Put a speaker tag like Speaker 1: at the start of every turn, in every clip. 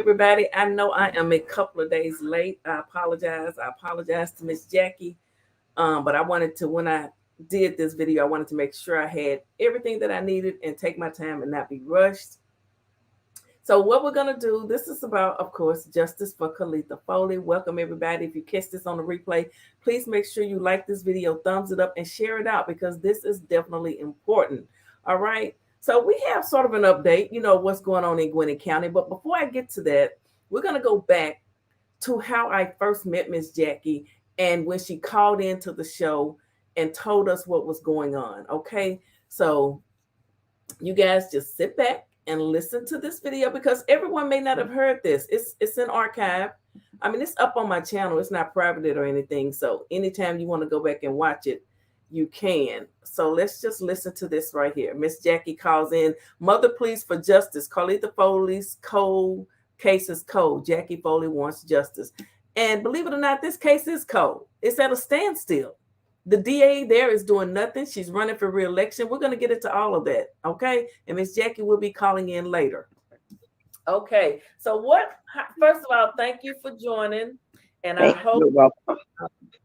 Speaker 1: everybody. I know I am a couple of days late. I apologize. I apologize to Miss Jackie. But I wanted to, when I did this video, I wanted to make sure I had everything that I needed and take my time and not be rushed. So what we're going to do, this is about, of course, justice for Kalita Foley. Welcome, everybody. If you catch this on the replay, please make sure you like this video, thumbs it up, and share it out because this is definitely important. All right. So we have sort of an update, what's going on in Gwinnett County. But before I get to that, we're going to go back to how I first met Miss Jackie and when she called into the show and told us what was going on. Okay. So you guys just sit back and listen to this video because everyone may not have heard this. It's an archive. I mean, it's up on my channel. It's not private or anything. So anytime you want to go back and watch it, you can. So let's just listen to this right here. Miss Jackie calls in, "Mother pleas for justice. Carlether Foley's cold case is cold. Jackie Foley wants justice." And believe it or not, this case is cold. It's at a standstill. The DA there is doing nothing. She's running for re-election. We're going to get into all of that, okay? And Miss Jackie will be calling in later. Okay, so first of all, thank you for joining. And I hope that,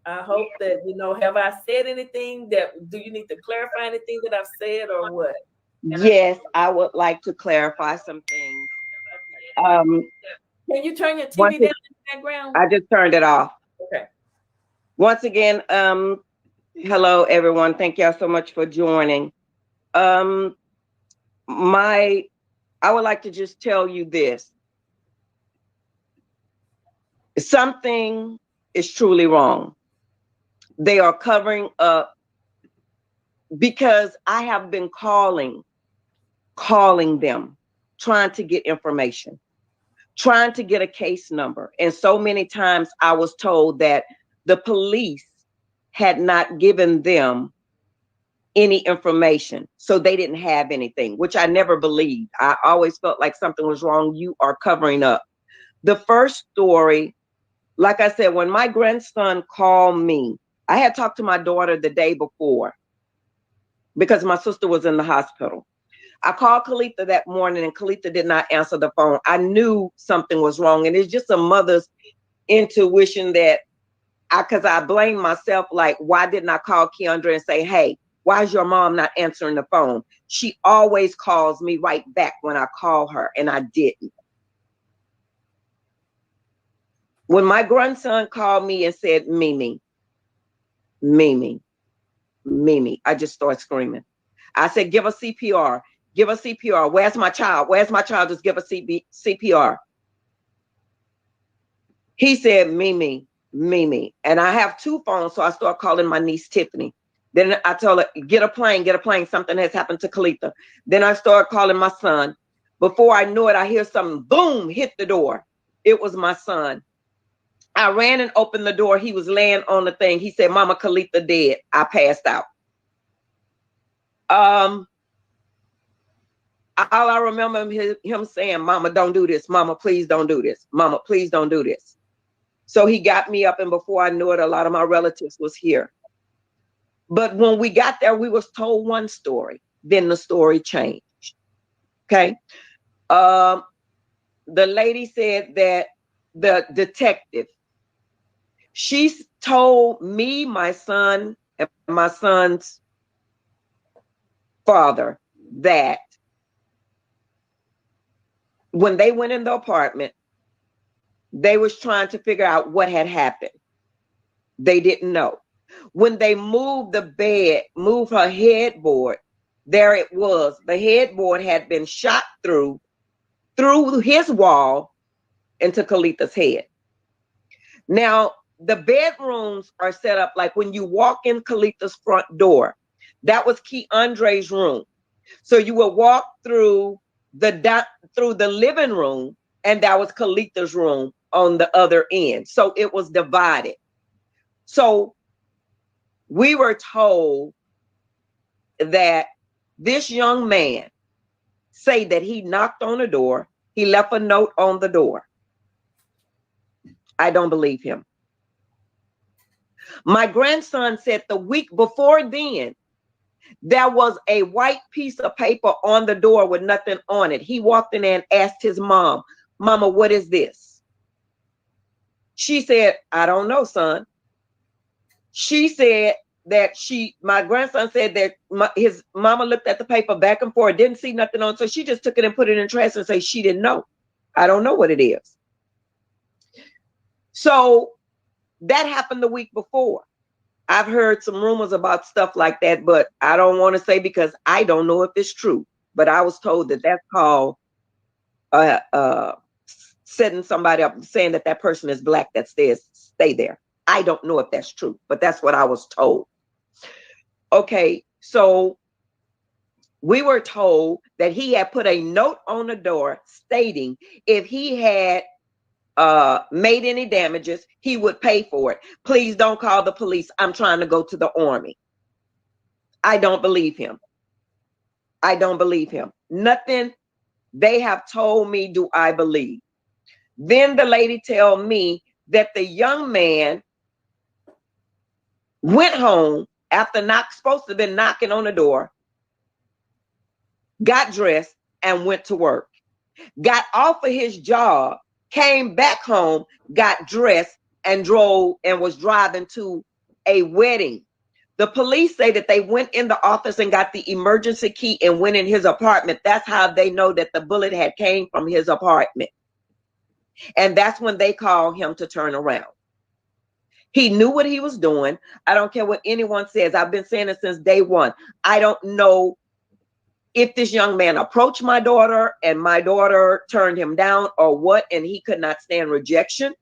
Speaker 1: have I said anything do you need to clarify anything that I've said or what?
Speaker 2: Yes, I would like to clarify some things.
Speaker 1: Can you turn your TV down in the background?
Speaker 2: I just turned it off.
Speaker 1: Okay.
Speaker 2: Once again, hello, everyone. Thank y'all so much for joining. I would like to just tell you this. Something is truly wrong. They are covering up because I have been calling them, trying to get information, trying to get a case number. And so many times I was told that the police had not given them any information, so they didn't have anything, which I never believed. I always felt like something was wrong. You are covering up. The first story, like I said, when my grandson called me, I had talked to my daughter the day before because my sister was in the hospital. I called Kalita that morning and Kalita did not answer the phone. I knew something was wrong. And it's just a mother's intuition that because I blame myself, like, why didn't I call Keandra and say, hey, why is your mom not answering the phone? She always calls me right back when I call her, and I didn't. When my grandson called me and said, Mimi, I just started screaming. I said, give a CPR, give a CPR. Where's my child? Where's my child? Just give a CPR. He said, Mimi. And I have two phones, so I start calling my niece, Tiffany. Then I told her, get a plane. Something has happened to Kalita. Then I start calling my son. Before I knew it, I hear something, boom, hit the door. It was my son. I ran and opened the door. He was laying on the thing. He said, Mama, Kalita dead. I passed out. All I remember him saying, Mama, don't do this. Mama, please don't do this. Mama, please don't do this. So he got me up, and before I knew it, a lot of my relatives was here. But when we got there, we was told one story. Then the story changed. Okay. The lady said that the detective, she told me, my son, and my son's father that when they went in the apartment, they was trying to figure out what had happened. They didn't know. When they moved the bed, moved her headboard, there it was. The headboard had been shot through his wall into Kalita's head. Now, the bedrooms are set up like when you walk in Kalita's front door, that was Keandre's room. So you would walk through the living room, and that was Kalita's room on the other end. So it was divided. So we were told that this young man say that he knocked on the door. He left a note on the door. I don't believe him. My grandson said the week before then, there was a white piece of paper on the door with nothing on it. He walked in there and asked his mom, Mama, what is this? She said, I don't know, son. She said that my grandson said that his mama looked at the paper back and forth, didn't see nothing on, so she just took it and put it in trash and say she didn't know. I don't know what it is. So that happened the week before. I've heard some rumors about stuff like that, but I don't want to say because I don't know if it's true. But I was told that that's called setting somebody up, saying that that person is black that stay there. I don't know if that's true, but that's what I was told. Okay, so we were told that he had put a note on the door stating if he had made any damages, he would pay for it. Please don't call the police. I'm trying to go to the army. I don't believe him. I don't believe him. Nothing they have told me do I believe. Then the lady tell me that the young man went home after supposed to have been knocking on the door, got dressed and went to work, got off of his job, came back home, got dressed and drove and was driving to a wedding. The police say that they went in the office and got the emergency key and went in his apartment. That's how they know that the bullet had came from his apartment. And that's when they called him to turn around. He knew what he was doing. I don't care what anyone says. I've been saying it since day one. I don't know if this young man approached my daughter and my daughter turned him down or what, and he could not stand rejection.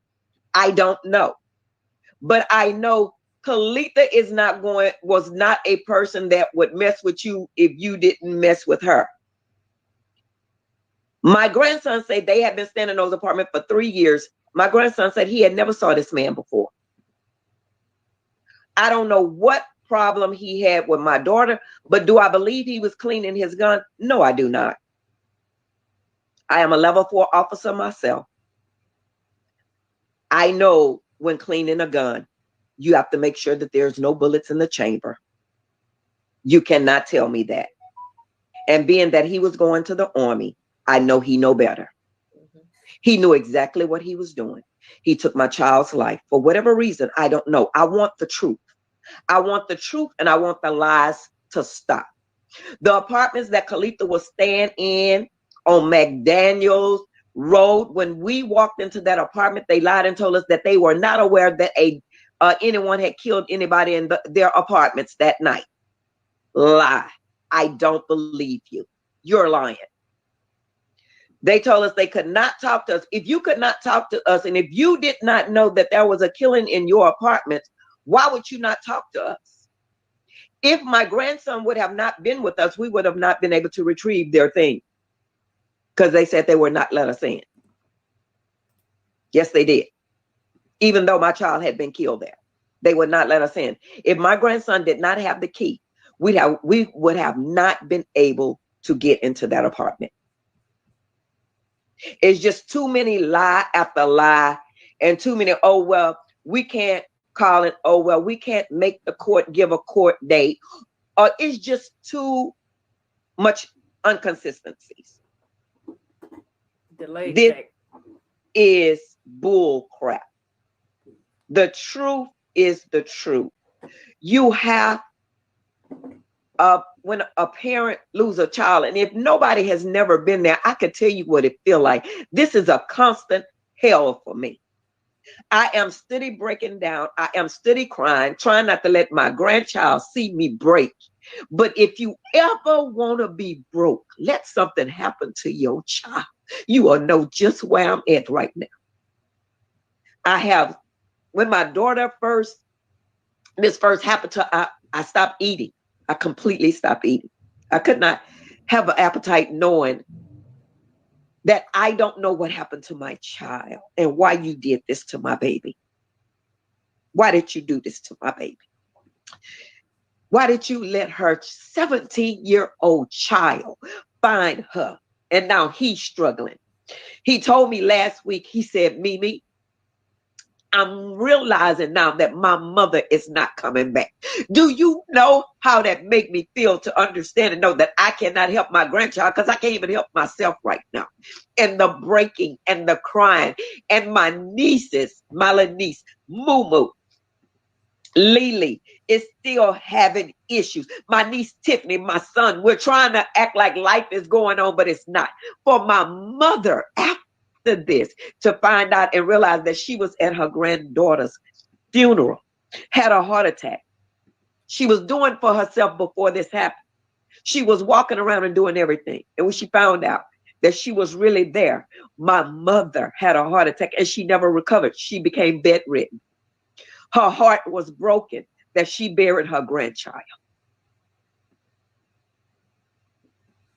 Speaker 2: I don't know. But I know Kalita was not a person that would mess with you if you didn't mess with her. My grandson said they had been staying in those apartments for 3 years. My grandson said he had never saw this man before. I don't know what problem he had with my daughter, but do I believe he was cleaning his gun? No, I do not. I am a level 4 officer myself. I know when cleaning a gun, you have to make sure that there's no bullets in the chamber. You cannot tell me that. And being that he was going to the army, I know he know better. He knew exactly what he was doing. He took my child's life for whatever reason. I don't know. I want the truth. I want the truth and I want the lies to stop. The apartments that Kalita was staying in on McDaniels Road, when we walked into that apartment, they lied and told us that they were not aware that anyone had killed anybody in their apartments that night. Lie. I don't believe you. You're lying. They told us they could not talk to us. If you could not talk to us, and if you did not know that there was a killing in your apartment, why would you not talk to us? If my grandson would have not been with us, we would have not been able to retrieve their thing because they said they would not let us in. Yes, they did. Even though my child had been killed there, they would not let us in. If my grandson did not have the key, we would have not been able to get into that apartment. It's just too many lie after lie and too many, oh, well, we can't call it, oh, well, we can't make the court give a court date. It's just too much inconsistencies. This is bull crap. The truth is the truth. You have, when a parent loses a child, and if nobody has never been there, I could tell you what it feels like. This is a constant hell for me. I am steady breaking down. I am steady crying, trying not to let my grandchild see me break. But if you ever want to be broke, let something happen to your child. You will know just where I'm at right now. When my daughter this first happened to her, I stopped eating. I completely stopped eating. I could not have an appetite knowing that I don't know what happened to my child and why you did this to my baby. Why did you do this to my baby? Why did you let her 17-year-old child find her? And now he's struggling. He told me last week, he said, Mimi,
Speaker 3: I'm realizing now that my mother is not coming back. Do you know how that make me feel to understand and know that I cannot help my grandchild because I can't even help myself right now? And the breaking and the crying, and my nieces, my little niece, Moo, Lily is still having issues. My niece Tiffany, my son, we're trying to act like life is going on, but it's not. For my mother, after this, to find out and realize that she was at her granddaughter's funeral, had a heart attack. She was doing for herself before this happened. She was walking around and doing everything. And when she found out that she was really there, my mother had a heart attack and she never recovered. She became bedridden. Her heart was broken that she buried her grandchild.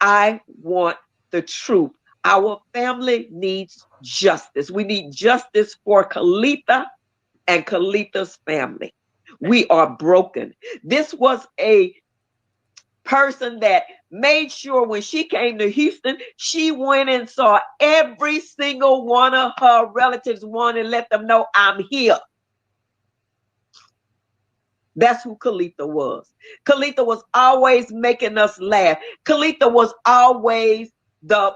Speaker 3: I want the truth. Our family needs justice. We need justice for Kalita and Kalita's family. We are broken. This was a person that made sure when she came to Houston, she went and saw every single one of her relatives, and let them know, I'm here. That's who Kalita was. Kalita was always making us laugh. Kalita was always the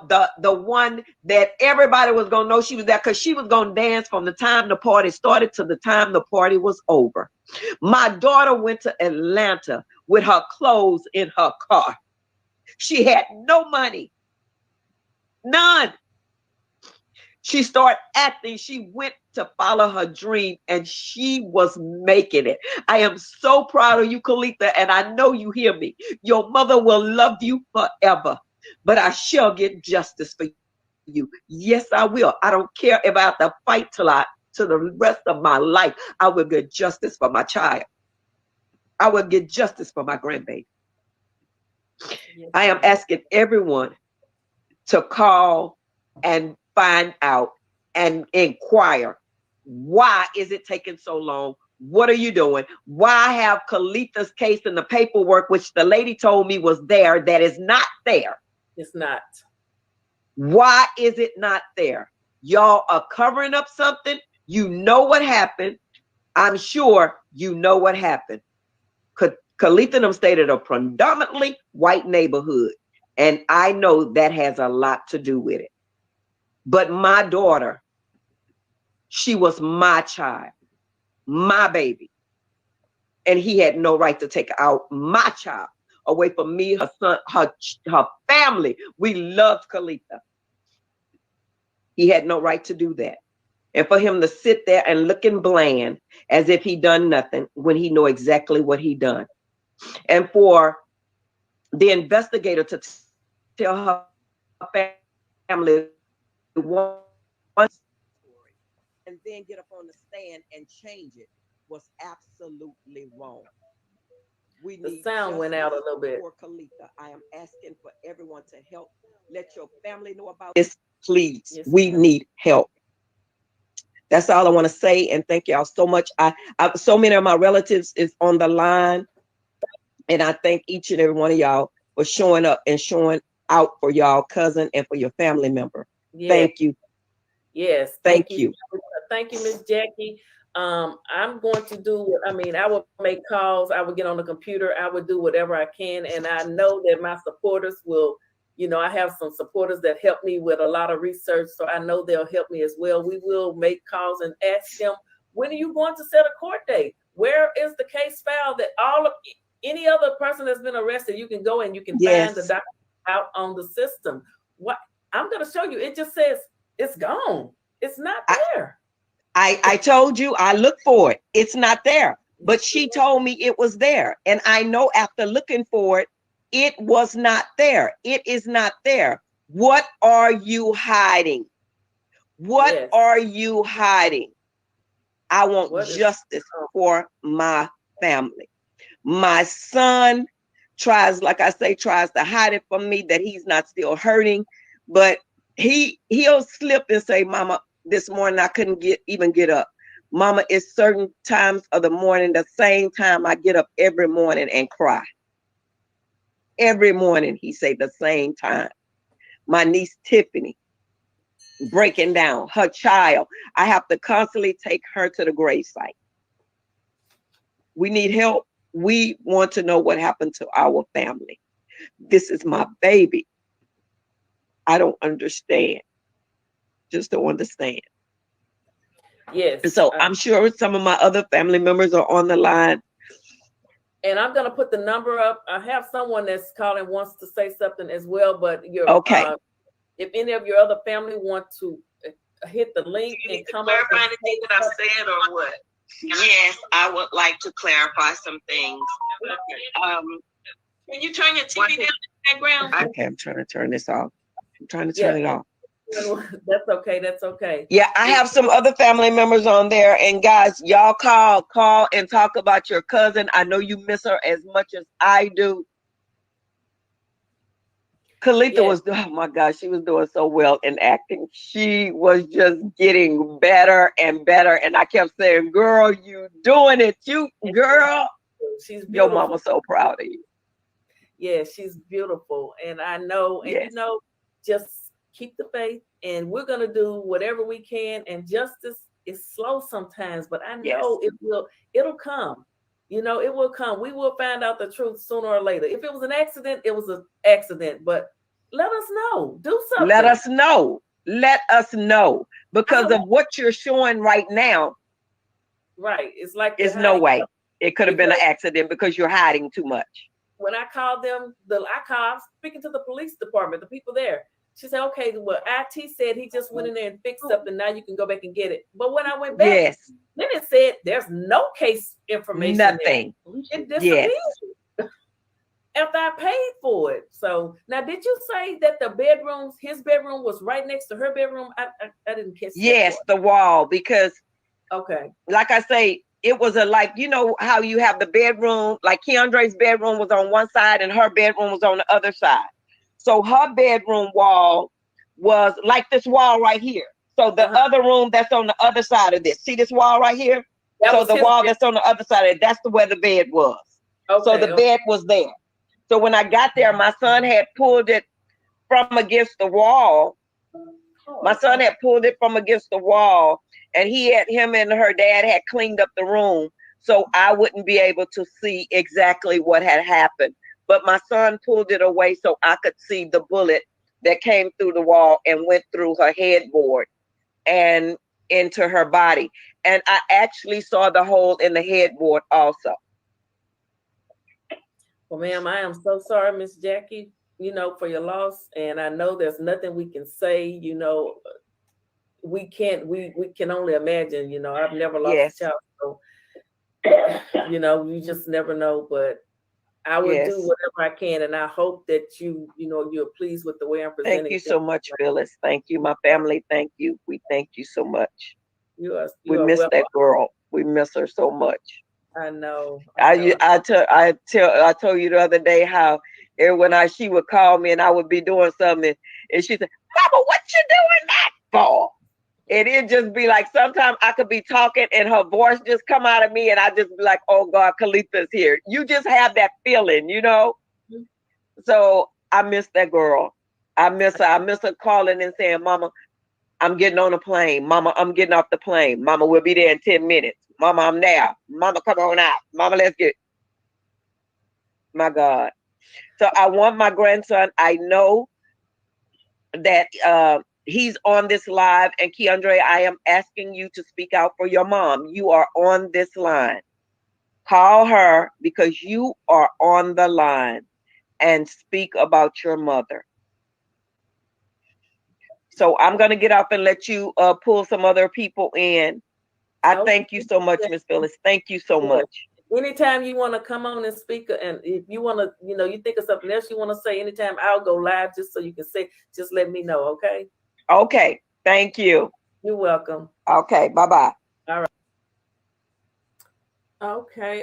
Speaker 3: one that everybody was gonna know she was there, because she was gonna dance from the time the party started to the time the party was over. My daughter went to Atlanta with her clothes in her car. She had no money, none. She started acting. She went to follow her dream, and she was making it. I am so proud of you, Kalita, and I know you hear me. Your mother will love you forever, but I shall get justice for you. Yes, I will. I don't care if I have to fight to the rest of my life. I will get justice for my child. I will get justice for my grandbaby. Yes. I am asking everyone to call and find out and inquire, why is it taking so long? What are you doing? Why have Kalita's case in the paperwork, which the lady told me was there, that is not there?
Speaker 1: It's not.
Speaker 3: Why is it not there? Y'all are covering up something. You know what happened. I'm sure you know what happened. Kalita and them stayed in a predominantly white neighborhood, and I know that has a lot to do with it. But my daughter, she was my child, my baby. And he had no right to take out my child away from me, her son, her family. We loved Kalita. He had no right to do that. And for him to sit there and looking bland as if he done nothing when he know exactly what he done. And for the investigator to tell her family one story and then get up on the stand and change it was absolutely wrong. We
Speaker 1: the sound went out a little bit.
Speaker 3: For Kalita, I am asking for everyone to help. Let your family know about this, please. Yes, we need help. That's all I want to say, and thank y'all so much. I so many of my relatives is on the line, and I thank each and every one of y'all for showing up and showing out for y'all cousin and for your family member. Yes. Thank you.
Speaker 1: Yes,
Speaker 3: thank you.
Speaker 1: Thank you, Miss Jackie. I'm going to do, I would make calls, I would get on the computer, I would do whatever I can. And I know that my supporters will, I have some supporters that help me with a lot of research. So I know they'll help me as well. We will make calls and ask them, when are you going to set a court date? Where is the case file that any other person that's been arrested, you can go and you can find the document out on the system. What I'm going to show you, it just says it's gone. It's not there.
Speaker 3: I told you, I looked for it. It's not there. But she told me it was there. And I know after looking for it, it was not there. It is not there. What are you hiding? What are you hiding? I want justice for my family. My son tries, like I say, tries to hide it from me that he's not still hurting. But he'll slip and say, Mama, this morning I couldn't even get up. Mama, it's certain times of the morning, the same time I get up every morning and cry. Every morning he say the same time. My niece Tiffany,
Speaker 2: breaking down. Her child, I have to constantly take her to the gravesite. We need help. We want to know what happened to our family. This is my baby. I don't understand. Just don't understand.
Speaker 1: Yes.
Speaker 2: So I'm sure some of my other family members are on the line.
Speaker 1: And I'm going to put the number up. I have someone that's calling, wants to say something as well, but
Speaker 2: okay.
Speaker 1: If any of your other family want to hit the link and come up.
Speaker 3: Clarify anything that I've said or what?
Speaker 2: Yes, I would like to clarify some things.
Speaker 3: Can you turn your TV down in the background?
Speaker 2: Okay, I'm trying to turn this off. I'm trying to turn it off.
Speaker 1: That's okay. That's okay.
Speaker 2: Yeah, I have some other family members on there. And guys, y'all call and talk about your cousin. I know you miss her as much as I do. Kalita was, oh my gosh, she was doing so well in acting. She was just getting better and better. And I kept saying, girl, you doing it. You, girl.
Speaker 1: She's beautiful.
Speaker 2: Your mama's so proud of you.
Speaker 1: Yeah, she's beautiful. And I know, and you know, just keep the faith, and we're going to do whatever we can. And justice is slow sometimes, but I know it'll come. You know, it will come. We will find out the truth sooner or later. If it was an accident, it was an accident, but let us know. Do something.
Speaker 2: Let us know. Let us know, because of what you're showing right now.
Speaker 1: Right. It's like
Speaker 2: there's no way it could have been an accident because you're hiding too much.
Speaker 1: When I called them, I was speaking to the police department, the people there. She said, okay, well, IT said he just went in there and fixed something. Now you can go back and get it. But when I went back, then it said there's no case information.
Speaker 2: Nothing.
Speaker 1: It disappeared. After I paid for it. So now, did you say that his bedroom was right next to her bedroom? I didn't catch that.
Speaker 2: Yes, the wall, because like I say, it was you know how you have the bedroom, like Keandre's bedroom was on one side and her bedroom was on the other side. So her bedroom wall was like this wall right here. So the other room that's on the other side of this, see this wall right here? So the wall that's on the other side of it, that's where the bed was. So the bed was there. So when I got there, my son had pulled it from against the wall. My son had pulled it from against the wall, and him and her dad had cleaned up the room so I wouldn't be able to see exactly what had happened. But my son pulled it away so I could see the bullet that came through the wall and went through her headboard and into her body. And I actually saw the hole in the headboard also.
Speaker 1: Well, ma'am, I am so sorry, Miss Jackie, you know, for your loss. And I know there's nothing we can say, you know, we can only imagine, you know, I've never lost a child. So, you know, you just never know, but I will do whatever I can. And I hope that you're pleased with the way I'm presenting.
Speaker 2: Thank you so much, Phyllis. Thank you. My family, thank you. We thank you so much. We miss that girl. We miss her so much.
Speaker 1: I know.
Speaker 2: I told you the other day how she would call me and I would be doing something and she said, Mama, what you doing that for? And it'd just be like, sometimes I could be talking and her voice just come out of me and I just be like, oh God, Kalita's here. You just have that feeling, you know? Mm-hmm. So I miss that girl. I miss her. I miss her calling and saying, Mama, I'm getting on a plane. Mama, I'm getting off the plane. Mama, we'll be there in 10 minutes. Mama, I'm there. Mama, come on out. Mama, let's get. My God. So I want my grandson. I know that he's on this live. And Keandre, I am asking you to speak out for your mom. You are on this line. Call her because you are on the line and speak about your mother. So I'm going to get off and let you pull some other people in. I thank you so much, Miss Phyllis. Thank you so much.
Speaker 1: Anytime you want to come on and speak, and if you want to, you know, you think of something else you want to say, anytime I'll go live just so you can say, just let me know, okay?
Speaker 2: Okay. Thank you.
Speaker 1: You're welcome.
Speaker 2: Okay. Bye-bye.
Speaker 1: All right.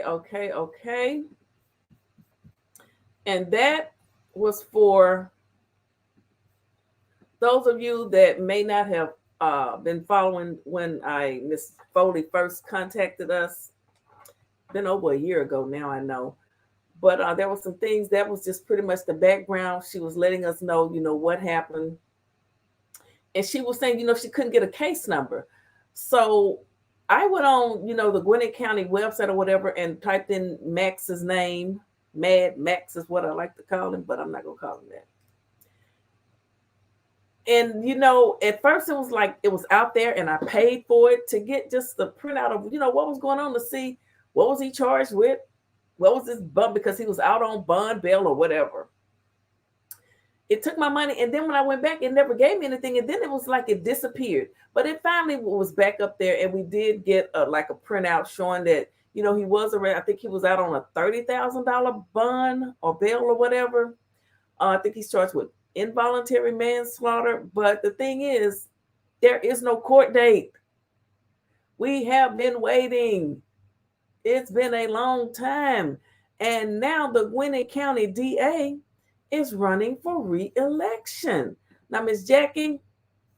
Speaker 1: Okay. And that was for those of you that may not have been following when Miss Foley first contacted us. Been over a year ago now, I know. But there were some things that was just pretty much the background. She was letting us know, you know, what happened. and she was saying, she couldn't get a case number. So I went on, the Gwinnett County website or whatever and typed in Max's name. Mad Max is what I like to call him, but I'm not going to call him that. And, at first it was like it was out there and I paid for it to get just the printout of, what was going on, to see what was he charged with, what was this bump, because he was out on bond, bail, or whatever. It took my money, and then when I went back, it never gave me anything, and then it was like it disappeared. But it finally was back up there, and we did get a printout showing that, he was around, I think he was out on a $30,000 bond or bail or whatever. I think he's charged with involuntary manslaughter. But the thing is, there is no court date. We have been waiting. It's been a long time. And now the Gwinnett County DA is running for re-election. Now, Ms. Jackie,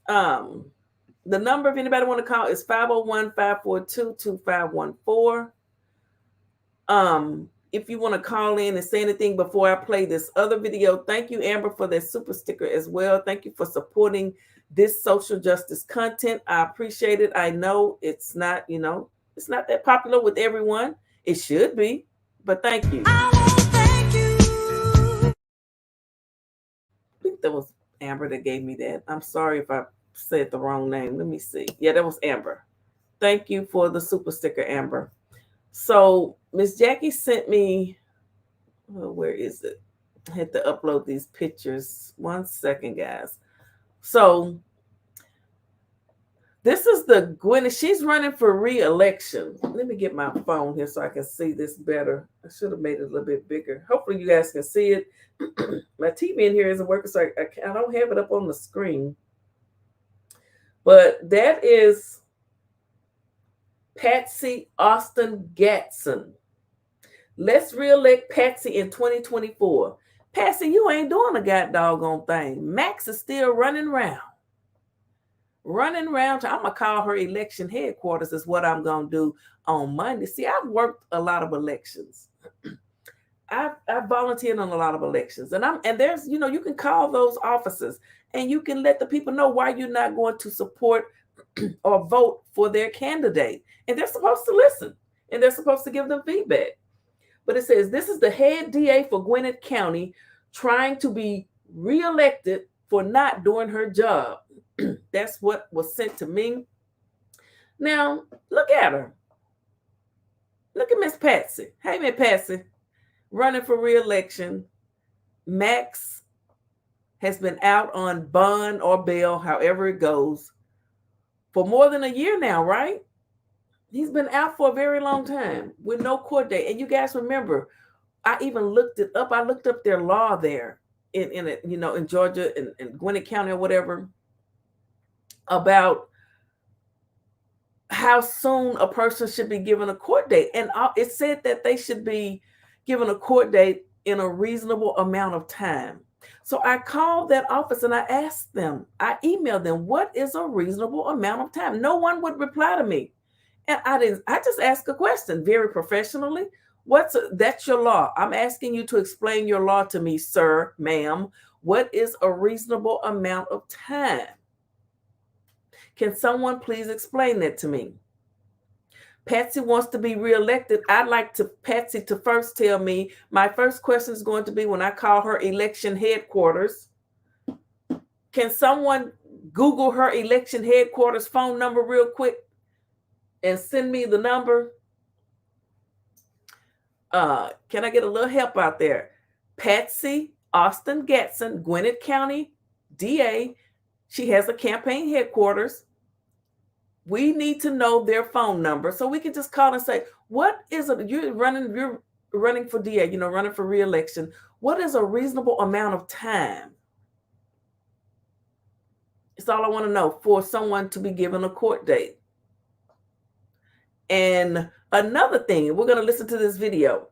Speaker 1: the number, if anybody want to call, is 501-542-2514. If you want to call in and say anything before I play this other video, thank you, Amber, for that super sticker as well. Thank you for supporting this social justice content. I appreciate it. I know it's not, it's not that popular with everyone. It should be, but thank you.
Speaker 4: Thank you.
Speaker 1: I think that was Amber that gave me that. I'm sorry if I said the wrong name. Let me see. Yeah, that was Amber. Thank you for the super sticker, Amber. So Miss Jackie sent me, where is it? I had to upload these pictures. 1 second, guys. So this is the Gwyneth. She's running for re-election. Let me get my phone here so I can see this better. I should have made it a little bit bigger. Hopefully you guys can see it. My TV in here isn't working, so I don't have it up on the screen. But that is Patsy Austin Gatson. Let's reelect Patsy in 2024. Patsy, you ain't doing a god doggone thing. Max is still running around. I'm going to call her election headquarters is what I'm going to do on Monday. See, I've worked a lot of elections. I've volunteered on a lot of elections. And there's, you can call those offices and you can let the people know why you're not going to support or vote for their candidate. And they're supposed to listen and they're supposed to give them feedback. But it says, this is the head DA for Gwinnett County trying to be reelected for not doing her job. That's what was sent to me. Now, look at her. Look at Miss Patsy. Hey, Miss Patsy, running for reelection. Max has been out on bond or bail, however it goes, for more than a year now, right? He's been out for a very long time with no court date. And you guys remember, I even looked it up. I looked up their law there in Georgia, in Gwinnett County or whatever, about how soon a person should be given a court date. And it said that they should be given a court date in a reasonable amount of time. So I called that office and I asked them, I emailed them, what is a reasonable amount of time? No one would reply to me. And I just asked a question very professionally. That's your law. I'm asking you to explain your law to me, sir, ma'am. What is a reasonable amount of time? Can someone please explain that to me? Patsy wants to be reelected. I'd like Patsy to first tell me, my first question is going to be when I call her election headquarters. Can someone Google her election headquarters phone number real quick and send me the number? Can I get a little help out there? Patsy Austin Gatson, Gwinnett County DA. She has a campaign headquarters. We need to know their phone number so we can just call and say, what is it? You're running for DA, running for re-election. What is a reasonable amount of time? It's all I want to know for someone to be given a court date. And another thing, we're going to listen to this video.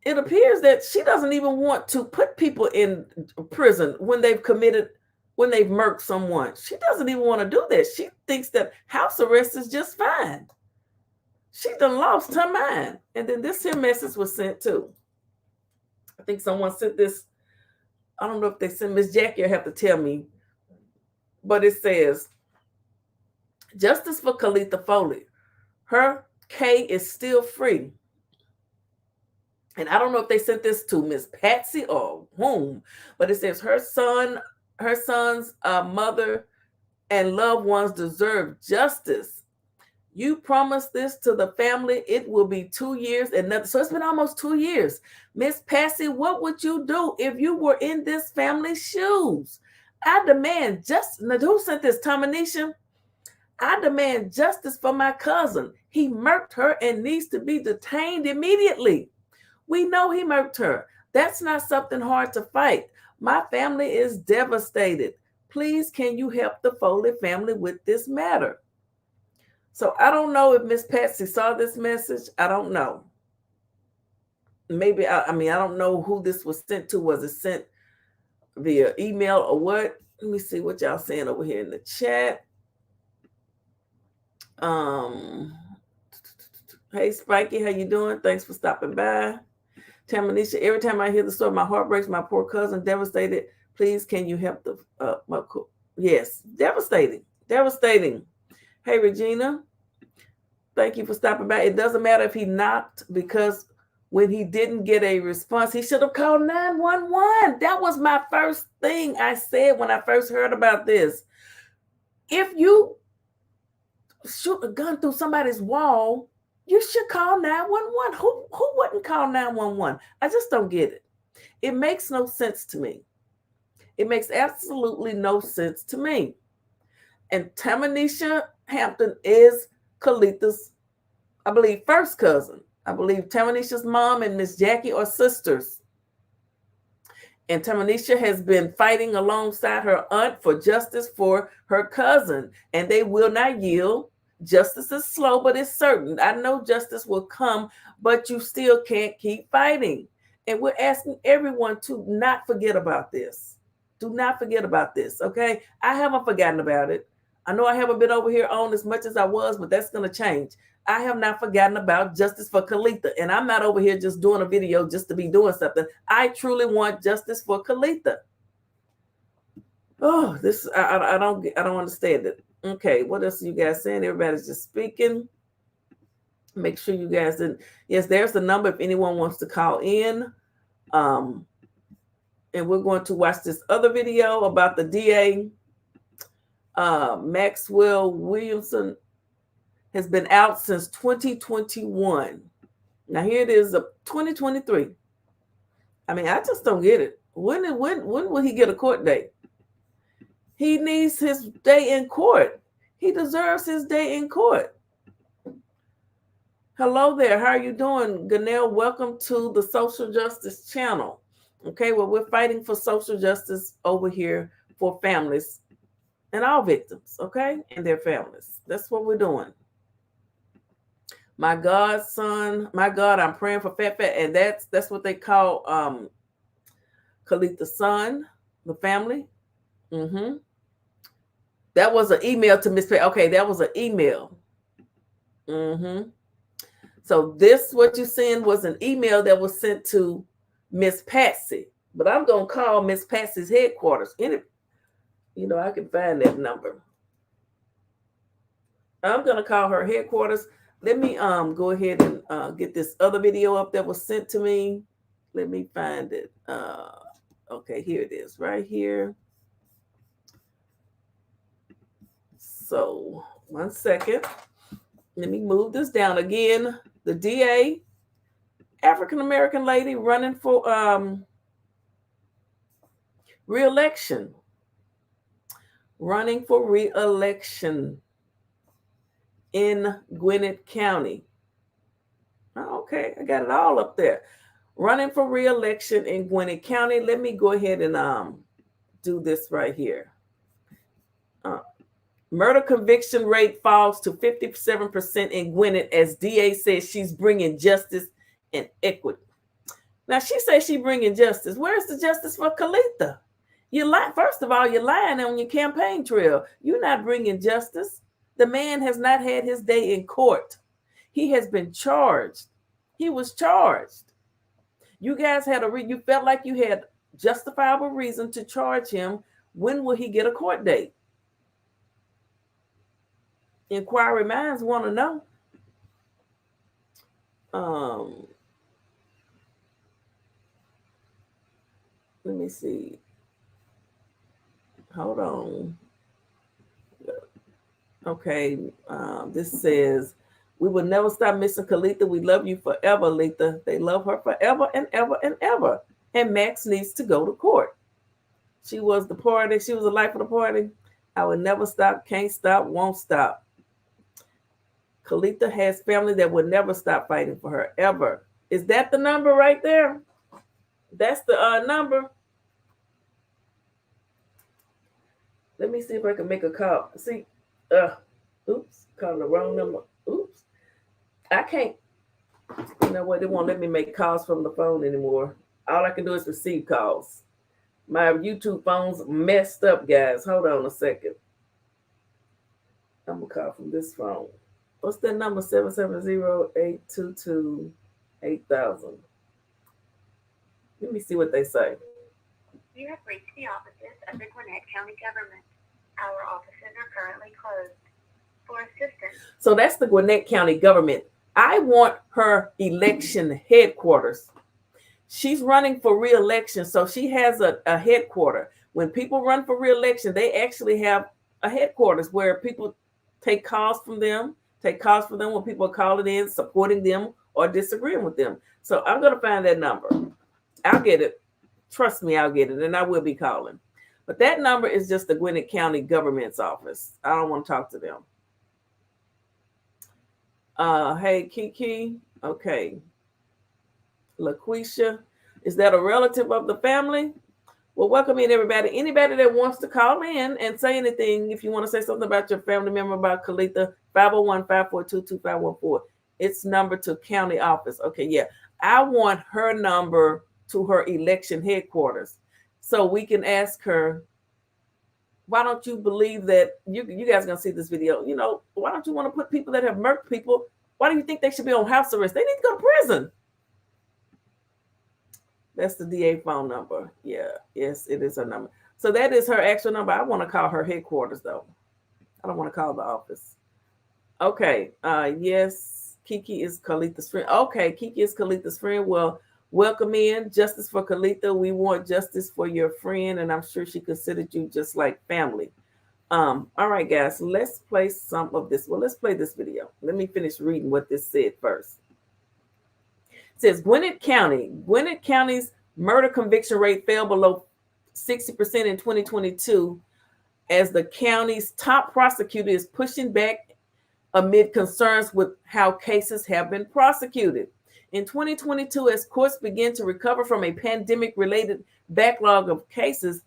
Speaker 1: It appears that she doesn't even want to put people in prison when they've murked someone. She doesn't even want to do that. She thinks that house arrest is just fine. She done lost her mind. And then this here message was sent too. I think someone sent this. I don't know if they sent Miss Jackie, or have to tell me. but it says, justice for Kalita Foley. Her K is still free. And I don't know if they sent this to Miss Patsy or whom, but it says her son's mother and loved ones deserve justice. You promised this to the family. It will be 2 years and nothing. So it's been almost 2 years. Miss Patsy, what would you do if you were in this family's shoes? I demand justice. Now, who sent this? Tamanisha? I demand justice for my cousin. He murked her and needs to be detained immediately. We know he murked her. That's not something hard to fight. My family is devastated. Please, can you help the Foley family with this matter? So I don't know if Miss Patsy saw this message. I don't know. Maybe, I don't know who this was sent to. Was it sent via email or what? Let me see what y'all saying over here in the chat. Hey, Spiky, how you doing? Thanks for stopping by. Tamanisha, every time I hear the story, my heart breaks. My poor cousin, devastated. Please, can you help the yes, devastating. Hey, Regina, thank you for stopping by. It doesn't matter if he knocked, because when he didn't get a response, he should have called 911. That was my first thing I said when I first heard about this. If you shoot a gun through somebody's wall, you should call 911. Who wouldn't call 911? I just don't get it. It makes no sense to me. It makes absolutely no sense to me. And Tamanisha Hampton is Kalita's, I believe, first cousin. I believe Tamanisha's mom and Miss Jackie are sisters. And Tamanisha has been fighting alongside her aunt for justice for her cousin, and they will not yield. Justice is slow, but it's certain. I know justice will come, but you still can't keep fighting. And we're asking everyone to not forget about this. Do not forget about this, okay? I haven't forgotten about it. I know I haven't been over here on as much as I was, but that's going to change. I have not forgotten about justice for Kalita, and I'm not over here just doing a video just to be doing something. I truly want justice for Kalita. Oh, this I don't understand it. Okay, what else are you guys saying? Everybody's just speaking. Make sure you guys didn't. Yes, there's the number if anyone wants to call in. And we're going to watch this other video about the DA. Maxwell Williamson has been out since 2021. Now here it is, 2023. I mean, I just don't get it. When will he get a court date? He needs his day in court. He deserves his day in court. Hello there. How are you doing, Ganelle? Welcome to the Social Justice Channel. Okay, well, we're fighting for social justice over here for families and all victims, okay, and their families. That's what we're doing. My God, son, my God, I'm praying for Fat, and that's what they call Kalita's son, the family. Mm-hmm. That was an email to Miss Pat. Okay, that was an email. Mm-hmm. So this, what you're seeing, was an email that was sent to Miss Patsy. But I'm gonna call Miss Patsy's headquarters. I can find that number. I'm gonna call her headquarters. Let me go ahead and get this other video up that was sent to me. Let me find it. Okay, here it is, right here. So 1 second. Let me move this down again. The DA, African-American lady running for re-election. Running for re-election in Gwinnett County. Okay, I got it all up there. Running for re-election in Gwinnett County. Let me go ahead and do this right here. Murder conviction rate falls to 57% in Gwinnet as DA says she's bringing justice and equity. Now, she says she's bringing justice. Where's the justice for Kalita? First of all, you're lying on your campaign trail. You're not bringing justice. The man has not had his day in court. He has been charged. He was charged. You guys had you felt like you had justifiable reason to charge him. When will he get a court date? Inquiry minds want to know. Let me see. Hold on. Okay, this says, we will never stop missing Kalita. We love you forever, Letha. They love her forever and ever and ever. And Max needs to go to court. She was the party. She was the life of the party. I will never stop, can't stop, won't stop. Kalita has family that will never stop fighting for her, ever. Is that the number right there? That's the number. Let me see if I can make a call. See, oops, called the wrong number. Oops. I can't. You know what? They won't let me make calls from the phone anymore. All I can do is receive calls. My YouTube phone's messed up, guys. Hold on a second. I'm going to call from this phone. What's that number? 770-822-8000. Let me see what they say.
Speaker 4: You have reached the offices of the Gwinnett County government. Our offices are currently closed. For assistance.
Speaker 1: So that's the Gwinnett County government. I want her election headquarters. She's running for re-election, so she has a headquarter. When people run for re-election, they actually have a headquarters where people take calls from them when people are calling in, supporting them or disagreeing with them. So I'm going to find that number. I'll get it. Trust me, I'll get it, and I will be calling. But that number is just the Gwinnett County government's office. I don't want to talk to them. Hey, Kiki. Okay. LaQuisha, is that a relative of the family? Well, welcome in, everybody. Anybody that wants to call in and say anything, if you want to say something about your family member, about Kalita, 501-542-2514. It's number to county office. Okay, yeah. I want her number to her election headquarters so we can ask her, why don't you believe that you guys are going to see this video? You know, why don't you want to put people that have murked people? Why do you think they should be on house arrest? They need to go to prison. That's the DA phone number. Yeah, yes, it is her number. So that is her actual number. I want to call her headquarters, though. I don't want to call the office. Okay, yes, Kiki is Kalita's friend. Okay, Kiki is Kalita's friend. Well, welcome in. Justice for Kalita. We want justice for your friend, and I'm sure she considered you just like family. All right, guys, let's play some of this. Well, let's play this video. Let me finish reading what this said first. It says Gwinnett County's murder conviction rate fell below 60% in 2022 as the county's top prosecutor is pushing back amid concerns with how cases have been prosecuted. In 2022, as courts begin to recover from a pandemic-related backlog of cases,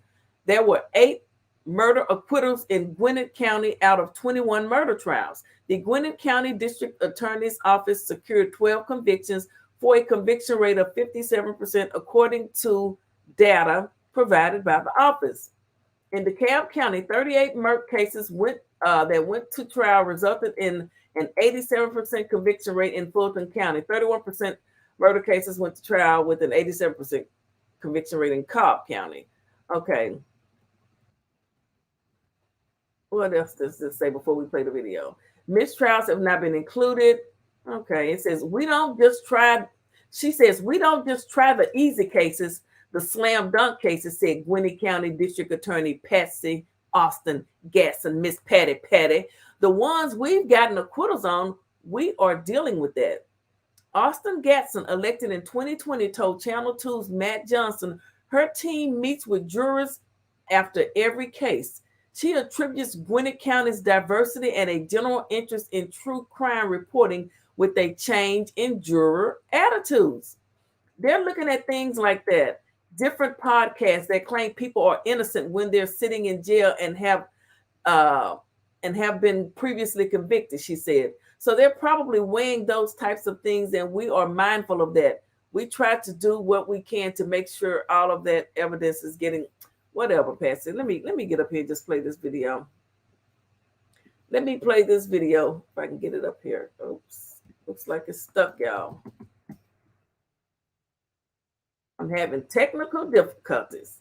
Speaker 1: there were 8 murder acquittals in Gwinnett County out of 21 murder trials. The Gwinnett County District Attorney's Office secured 12 convictions for a conviction rate of 57%, according to data provided by the office. In DeKalb County, 38 murder cases that went to trial resulted in an 87% conviction rate. In Fulton County, 31% murder cases went to trial with an 87% conviction rate in Cobb County. Okay. What else does this say before we play the video? Mistrials have not been included. Okay, it says we don't just try. She says we don't just try the easy cases, the slam dunk cases, said Gwinnett County District Attorney Patsy Austin Gatson, Miss Patty. The ones we've gotten acquittals on, we are dealing with that. Austin Gatson, elected in 2020, told Channel 2's Matt Johnson her team meets with jurors after every case. She attributes Gwinnett County's diversity and a general interest in true crime reporting with a change in juror attitudes. They're looking at things like that. Different podcasts that claim people are innocent when they're sitting in jail and have been previously convicted, she said. So they're probably weighing those types of things, and we are mindful of that. We try to do what we can to make sure all of that evidence is getting whatever, Patsy. Let me get up here and just play this video. Let me play this video if I can get it up here. Oops. Looks like it's stuck, y'all. I'm having technical difficulties.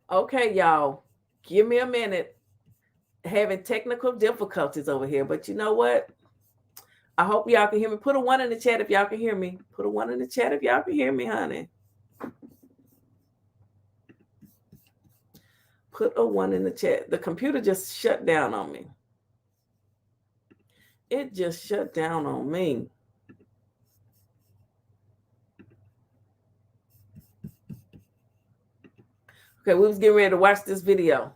Speaker 1: Okay, y'all, give me a minute. Having technical difficulties over here, but you know what? I hope y'all can hear me. Put a 1 in the chat if y'all can hear me. Put a 1 in the chat if y'all can hear me, honey. Put a 1 in the chat. The computer just shut down on me. It just shut down on me. Okay, we was getting ready to watch this video.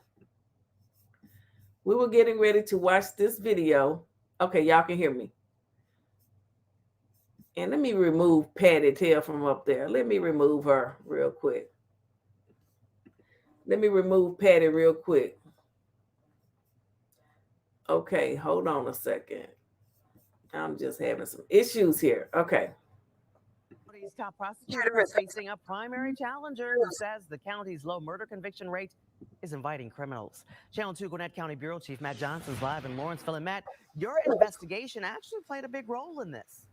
Speaker 1: We were getting ready to watch this video. Okay, y'all can hear me. And let me remove Patty Tail from up there. Let me remove her real quick. Let me remove Patty real quick. Okay, hold on a second. I'm just having some issues here. Okay.
Speaker 5: County's top prosecutor is facing a primary challenger who says the county's low murder conviction rate is inviting criminals. Channel 2 Gwinnett County Bureau Chief Matt Johnson's live in Lawrenceville. And Matt, your investigation actually played a big role in this.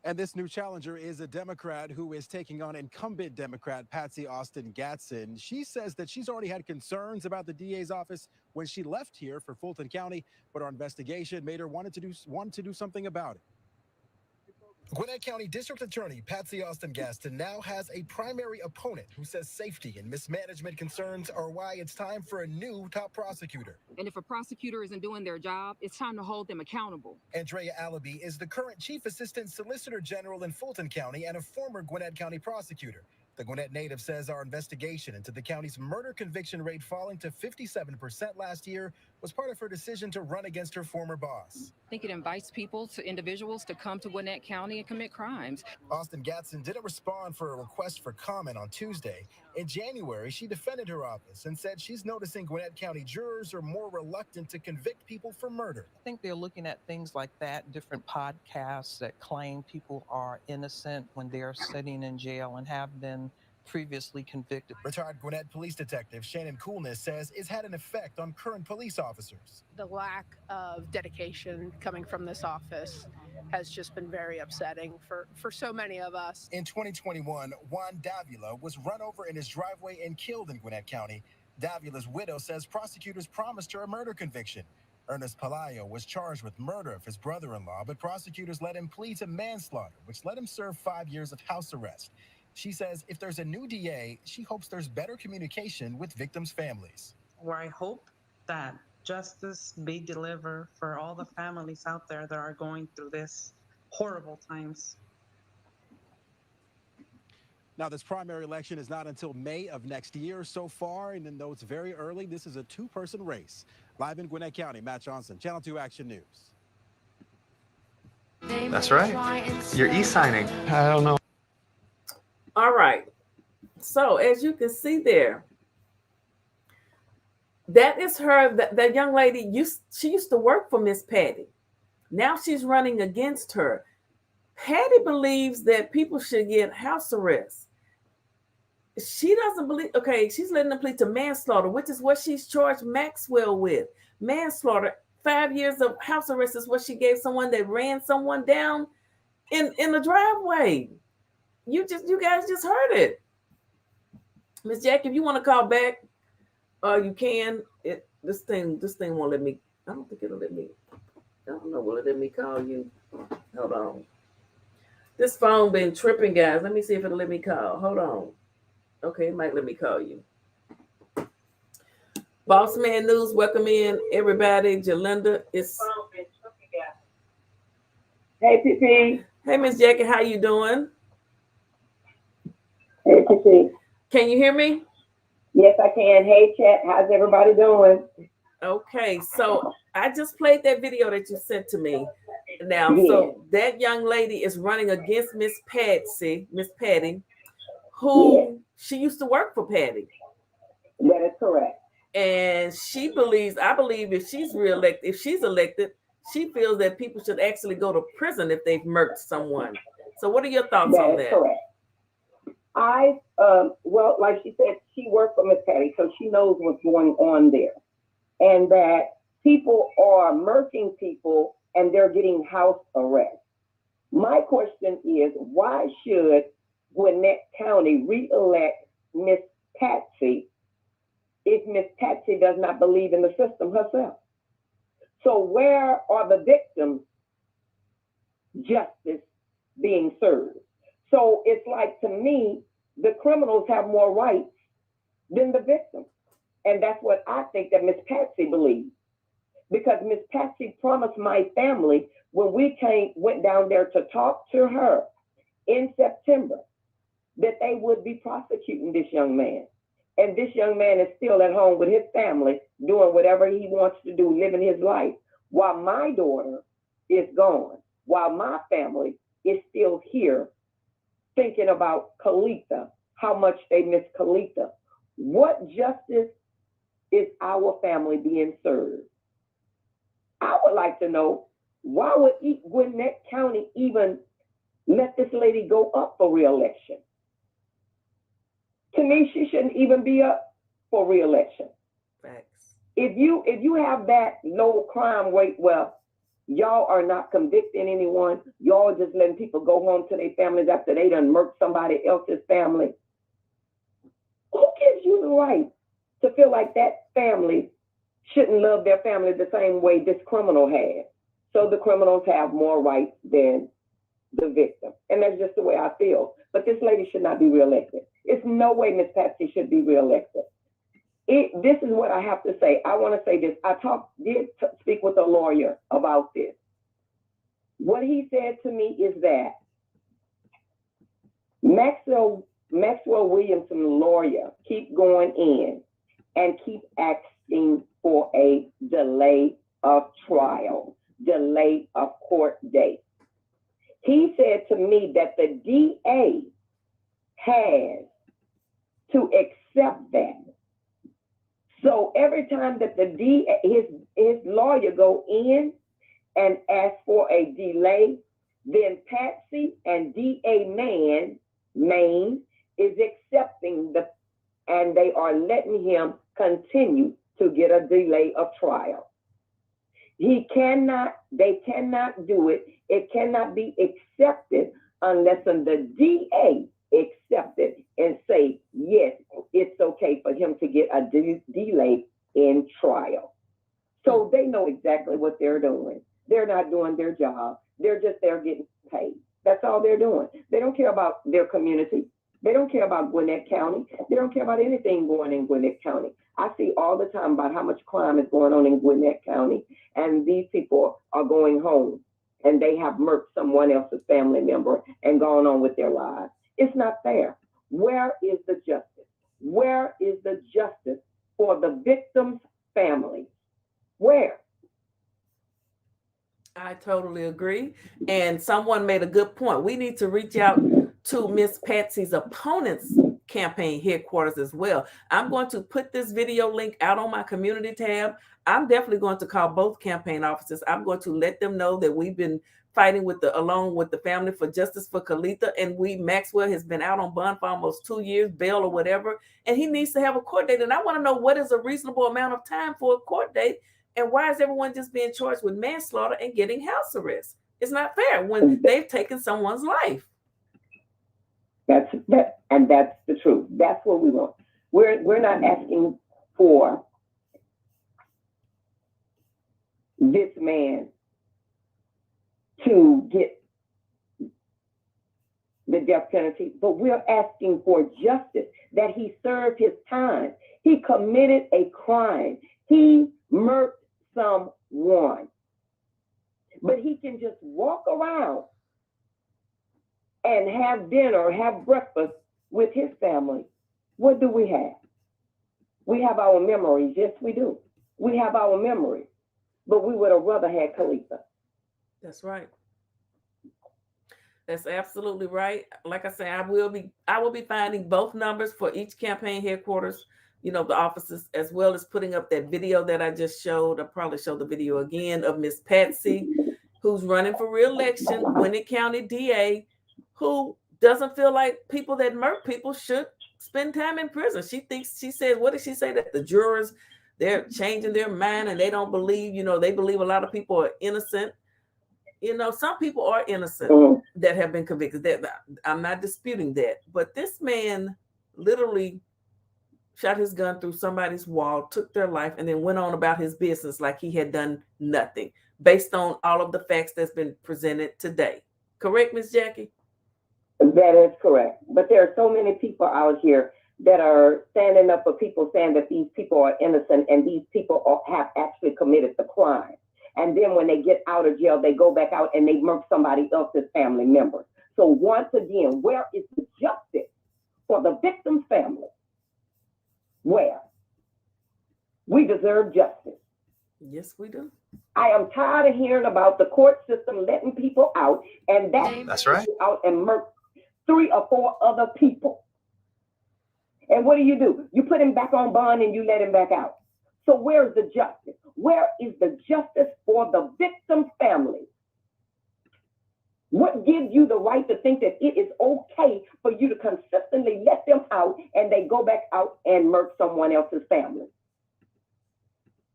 Speaker 6: And this new challenger is a Democrat who is taking on incumbent Democrat Patsy Austin Gatson. She says that she's already had concerns about the DA's office when she left here for Fulton County, but our investigation made her want to do something about it. Gwinnett County District Attorney Patsy Austin Gaston now has a primary opponent who says safety and mismanagement concerns are why it's time for a new top prosecutor.
Speaker 7: And if a prosecutor isn't doing their job, it's time to hold them accountable.
Speaker 6: Andrea Allaby is the current Chief Assistant Solicitor General in Fulton County and a former Gwinnett County prosecutor. The Gwinnett native says our investigation into the county's murder conviction rate falling to 57% last year was part of her decision to run against her former boss.
Speaker 7: I think it invites individuals to come to Gwinnett County and commit crimes.
Speaker 6: Austin Gatson didn't respond for a request for comment on Tuesday. In January, she defended her office and said she's noticing Gwinnett County jurors are more reluctant to convict people for murder.
Speaker 8: I think they're looking at things like that, different podcasts that claim people are innocent when they're sitting in jail and have been previously convicted.
Speaker 6: Retired Gwinnett police detective Shannon Coolness says it's had an effect on current police officers.
Speaker 9: The lack of dedication coming from this office has just been very upsetting for so many of us.
Speaker 6: In 2021, Juan Davila was run over in his driveway and killed in Gwinnett County. Davila's widow says prosecutors promised her a murder conviction. Ernest Palayo was charged with murder of his brother-in-law, but prosecutors let him plead to manslaughter, which let him serve 5 years of house arrest. She says if there's a new DA, she hopes there's better communication with victims' families.
Speaker 10: Where I hope that justice be delivered for all the families out there that are going through this horrible times.
Speaker 6: Now, this primary election is not until May of next year so far, and though it's very early, this is a two-person race. Live in Gwinnett County, Matt Johnson, Channel 2 Action News.
Speaker 11: That's right. You're e-signing. I don't know.
Speaker 1: All right. So as you can see there, that is her, that young lady, she used to work for Miss Patty. Now she's running against her. Patty believes that people should get house arrest. She doesn't believe, okay, she's letting them plead to manslaughter, which is what she's charged Maxwell with. Manslaughter, 5 years of house arrest is what she gave someone that ran someone down in the driveway. You guys just heard it. Miss Jackie, if you want to call back, you can. This thing won't let me. I don't think it'll let me. I don't know. Will it let me call you? Hold on. This phone been tripping, guys. Let me see if it'll let me call. Hold on. Okay, it might let me call you. Boss Man News, welcome in everybody. Jalinda, it's.
Speaker 12: Hey, PP.
Speaker 1: Hey, Miss Jackie, how you doing?
Speaker 12: Hey, PP.
Speaker 1: Can you hear me?
Speaker 12: Yes, I can. Hey, chat. How's everybody doing?
Speaker 1: Okay, so I just played that video that you sent to me. Now,
Speaker 12: Yeah.
Speaker 1: So that young lady is running against Miss Patty, who she used to work for Patty.
Speaker 12: That is correct.
Speaker 1: And she believes, I believe if she's elected, she feels that people should actually go to prison if they've murdered someone. So what are your thoughts on that?
Speaker 12: That is correct. Well, like she said, she worked for Miss Patty, so she knows what's going on there. And that people are murking people and they're getting house arrest. My question is, why should Gwinnett County re-elect Miss Patsy if Miss Patsy does not believe in the system herself? So where are the victims' justice being served? So it's like, to me, the criminals have more rights than the victims. And that's what I think that Miss Patsy believes. Because Miss Patsy promised my family when we went down there to talk to her in September that they would be prosecuting this young man. And this young man is still at home with his family, doing whatever he wants to do, living his life, while my daughter is gone, while my family is still here thinking about Kalita, how much they miss Kalita. What justice is our family being served? I would like to know, why would Gwinnett County even let this lady go up for re-election? To me, she shouldn't even be up for re-election.
Speaker 1: Facts.
Speaker 12: If you have that low crime rate, well, y'all are not convicting anyone. Y'all just letting people go home to their families after they done murked somebody else's family. Who gives you the right to feel like that family shouldn't love their family the same way this criminal has? So the criminals have more rights than the victim. And that's just the way I feel. But this lady should not be reelected. It's no way Miss Patsy should be reelected. This is what I have to say. I want to say this. I did speak with a lawyer about this. What he said to me is that Maxwell Williamson, lawyer, keep going in and keep asking for a delay of trial, delay of court date. He said to me that the DA has to accept that. So every time that the DA, his lawyer go in and ask for a delay, then Patsy and DA Maine is accepting and they are letting him continue to get a delay of trial. They cannot do it. It cannot be accepted unless the DA accept it and say, yes, it's okay for him to get a delay in trial. So they know exactly what they're doing. They're not doing their job. They're just there getting paid. That's all they're doing. They don't care about their community. They don't care about Gwinnett County. They don't care about anything going in Gwinnett County. I see all the time about how much crime is going on in Gwinnett County, and these people are going home and they have murked someone else's family member and gone on with their lives. It's not fair. Where is the justice? Where is the justice for the victim's family? Where?
Speaker 1: I totally agree. And someone made a good point. We need to reach out to Miss Patsy's opponent's campaign headquarters as well. I'm going to put this video link out on my community tab. I'm definitely going to call both campaign offices. I'm going to let them know that we've been fighting along with the family for justice for Kalita, and Maxwell has been out on bond for almost 2 years, bail or whatever, and he needs to have a court date. And I want to know, what is a reasonable amount of time for a court date, and why is everyone just being charged with manslaughter and getting house arrest? It's not fair when they've taken someone's life.
Speaker 12: That's the truth. That's what we want. We're not asking for this man to get the death penalty, but we're asking for justice, that he served his time. He committed a crime. He murdered someone. But he can just walk around and have dinner, have breakfast with his family. What do we have? We have our memories. Yes, we do. We have our memories. But we would have rather had Kalita.
Speaker 1: That's right. That's absolutely right. Like I say, I will be finding both numbers for each campaign headquarters, the offices, as well as putting up that video that I just showed. I'll probably show the video again of Miss Patsy, who's running for re-election, Gwinnett County DA, who doesn't feel like people that murder people should spend time in prison. She said, what did she say? That the jurors, they're changing their mind and they don't believe, they believe a lot of people are innocent. Some people are innocent that have been convicted. I'm not disputing that. But this man literally shot his gun through somebody's wall, took their life, and then went on about his business like he had done nothing, based on all of the facts that's been presented today. Correct, Miss Jackie?
Speaker 12: That is correct. But there are so many people out here that are standing up for people, saying that these people are innocent and these people have actually committed the crime. And then when they get out of jail, they go back out and they murder somebody else's family member. So once again, where is the justice for the victim's family? Where? We deserve justice.
Speaker 1: Yes, we do.
Speaker 12: I am tired of hearing about the court system letting people out, and
Speaker 11: That's right.
Speaker 12: Out and murder 3 or 4 other people. And what do? You put him back on bond and you let him back out. So where's the justice? Where is the justice for the victim's family? What gives you the right to think that it is okay for you to consistently let them out and they go back out and murder someone else's family?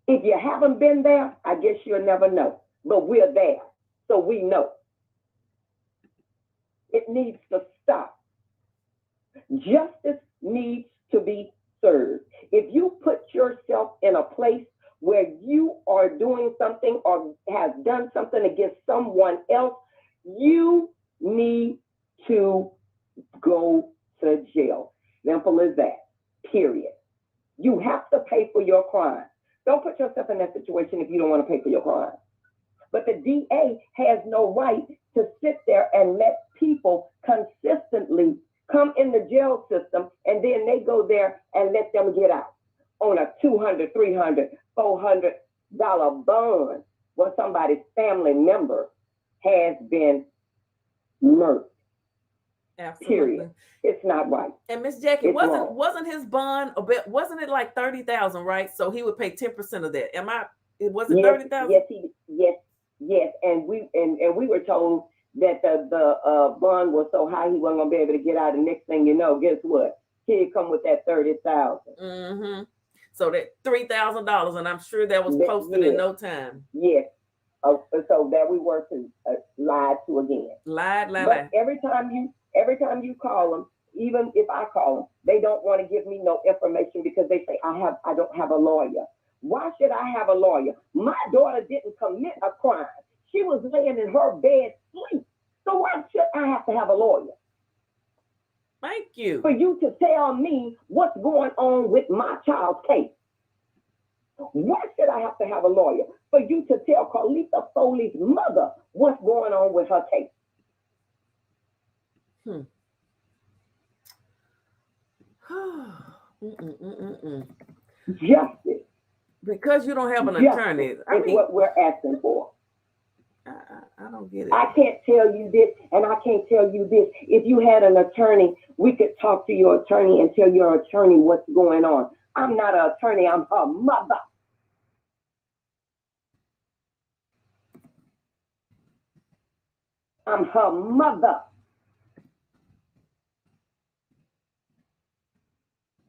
Speaker 12: If you haven't been there, I guess you'll never know. But we're there, so we know. It needs to stop. Justice needs to be served. If you put yourself in a place where you are doing something or have done something against someone else, you need to go to jail. Simple as that, period. You have to pay for your crime. Don't put yourself in that situation if you don't want to pay for your crime. But the DA has no right to sit there and let people consistently come in the jail system and then they go there and let them get out on a $200, $300, $400 bond when somebody's family member has been murdered.
Speaker 1: Absolutely.
Speaker 12: Period. It's not right.
Speaker 1: And Miss Jackie,
Speaker 12: It's wrong.
Speaker 1: wasn't his bond a bit? Wasn't it like 30,000, right? So he would pay 10% of that. Was it 30,000?
Speaker 12: Yes. And we were told that the bond was so high he wasn't gonna be able to get out. And next thing you know, guess what? He'd come with that 30,000.
Speaker 1: Mm-hmm. So that $3,000, and I'm sure that was posted in no time.
Speaker 12: Yes. So that we were lied to again.
Speaker 1: Lied.
Speaker 12: Every time you call them, even if I call them, they don't want to give me no information because they say I don't have a lawyer. Why should I have a lawyer? My daughter didn't commit a crime. She was laying in her bed sleep. So why should I have to have a lawyer?
Speaker 1: Thank you.
Speaker 12: For you to tell me what's going on with my child's case. Why should I have to have a lawyer? For you to tell Carlether Foley's mother what's going on with her case. Justice.
Speaker 1: Because you don't have an attorney.
Speaker 12: I mean, what we're asking for.
Speaker 1: I don't get it.
Speaker 12: I can't tell you this and I can't tell you this. If you had an attorney, we could talk to your attorney and tell your attorney what's going on. I'm not an attorney, I'm her mother. I'm her mother.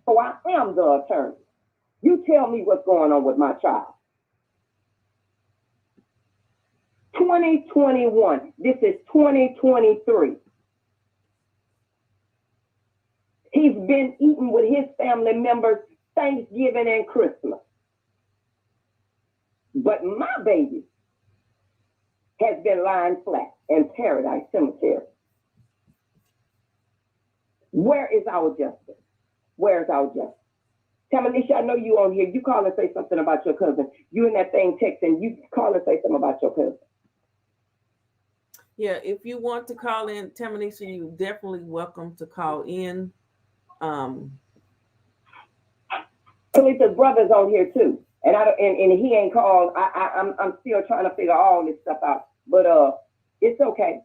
Speaker 12: So I am the attorney. You tell me what's going on with my child. 2021. This is 2023. He's been eating with his family members Thanksgiving and Christmas. But my baby has been lying flat in Paradise Cemetery. Where is our justice? Where is our justice? Tamanisha, I know you on here. You call and say something about your cousin. You in that thing texting. You call and say something about your cousin.
Speaker 1: Yeah, if you want to call in, Tamanisha, you're definitely welcome to call in.
Speaker 12: Kalita's brother's on here too, and he ain't called. I'm still trying to figure all this stuff out, but it's okay.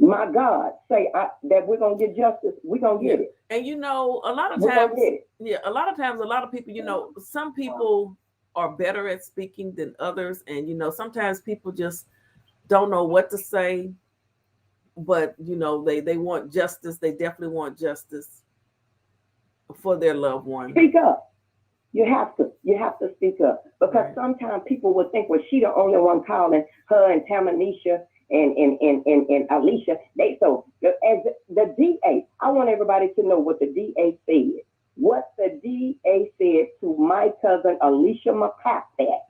Speaker 12: My God, say that we're gonna get justice. We're gonna get it.
Speaker 1: And a lot of times, a lot of people, some people are better at speaking than others, and sometimes people just don't know what to say, but they want justice. They definitely want justice for their loved one.
Speaker 12: Speak up. You have to speak up, because sometimes people will think, well, she the only one calling. Her and Tamanisha and Alicia. So as the DA, I want everybody to know what the DA said. What the DA said to my cousin Alicia McCaffrey,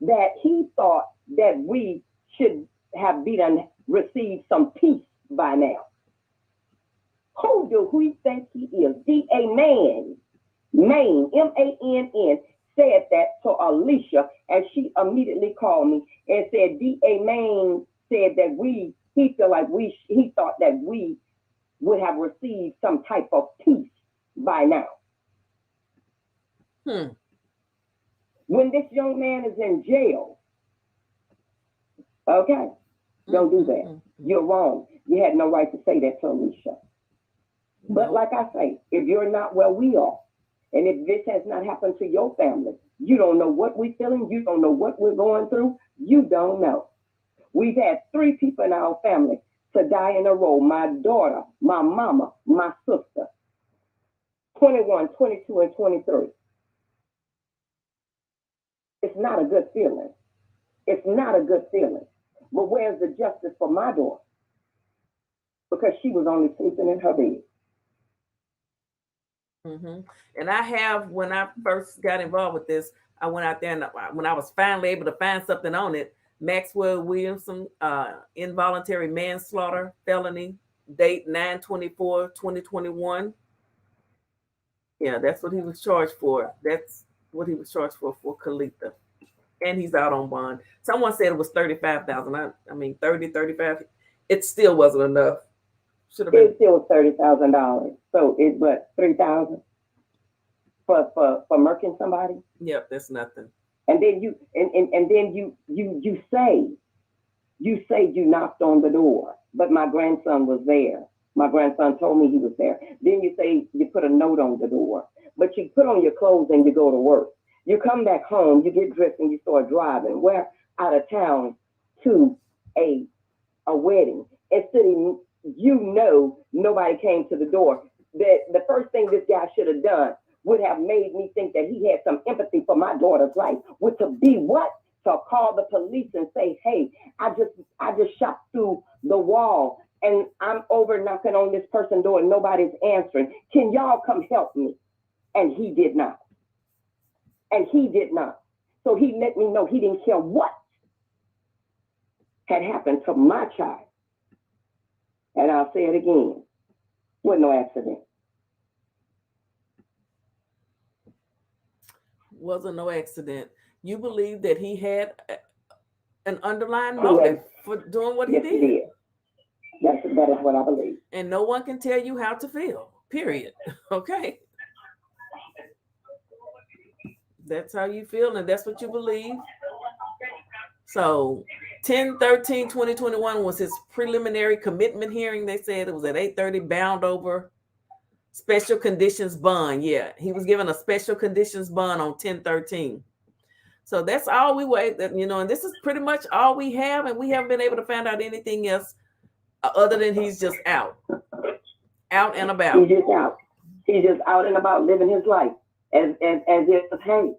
Speaker 12: that he thought that we should have received some peace by now. Who do we think he is? DA Mann, M-A-N-N, said that to Alicia, and she immediately called me and said DA Mann said that he thought that we would have received some type of peace by now. When this young man is in jail, okay, don't do that. You're wrong. You had no right to say that to Alicia. But like I say, if you're not where we are, and if this has not happened to your family, you don't know what we're feeling, you don't know what we're going through, you don't know. We've had 3 people in our family to die in a row. My daughter, my mama, my sister. 21, 22, and 23. It's not a good feeling. It's not a good feeling. But where's the justice for my daughter? Because she was only sleeping in her bed.
Speaker 1: And I have, when I first got involved with this, I went out there and when I was finally able to find something on it, Maxwell Williamson, involuntary manslaughter felony, date 9/24/2021. Yeah, that's what he was charged for. That's what he was charged for Kalita. And he's out on bond. Someone said it was $35,000. I mean, 30, 35. It still wasn't enough. Should have been.
Speaker 12: It still was $30,000. So it's what, $3,000 for murking somebody?
Speaker 1: Yep, that's nothing.
Speaker 12: And then you say you knocked on the door, but my grandson was there. My grandson told me he was there. Then you say you put a note on the door, but you put on your clothes and you go to work. You come back home, you get dressed and you start driving. We're out of town to a wedding. Instead of, nobody came to the door. The first thing this guy should have done would have made me think that he had some empathy for my daughter's life, would to be what? To call the police and say, hey, I just shot through the wall and I'm over knocking on this person's door and nobody's answering. Can y'all come help me? And he did not. So he let me know he didn't care what had happened to my child. And I'll say it again, with no accident.
Speaker 1: Wasn't no accident. You believe that he had an underlying motive for doing what he did?
Speaker 12: He did. That is what I believe.
Speaker 1: And no one can tell you how to feel, period. Okay? That's how you feel, and that's what you believe. So 10/13/2021 was his preliminary commitment hearing. They said it was at 8:30, bound over special conditions bond. Yeah, he was given a special conditions bond on 10/13. So that's all we wait, and this is pretty much all we have, and we haven't been able to find out anything else other than he's just out and about.
Speaker 12: He's just out. He's just out and about living his life as if, hey,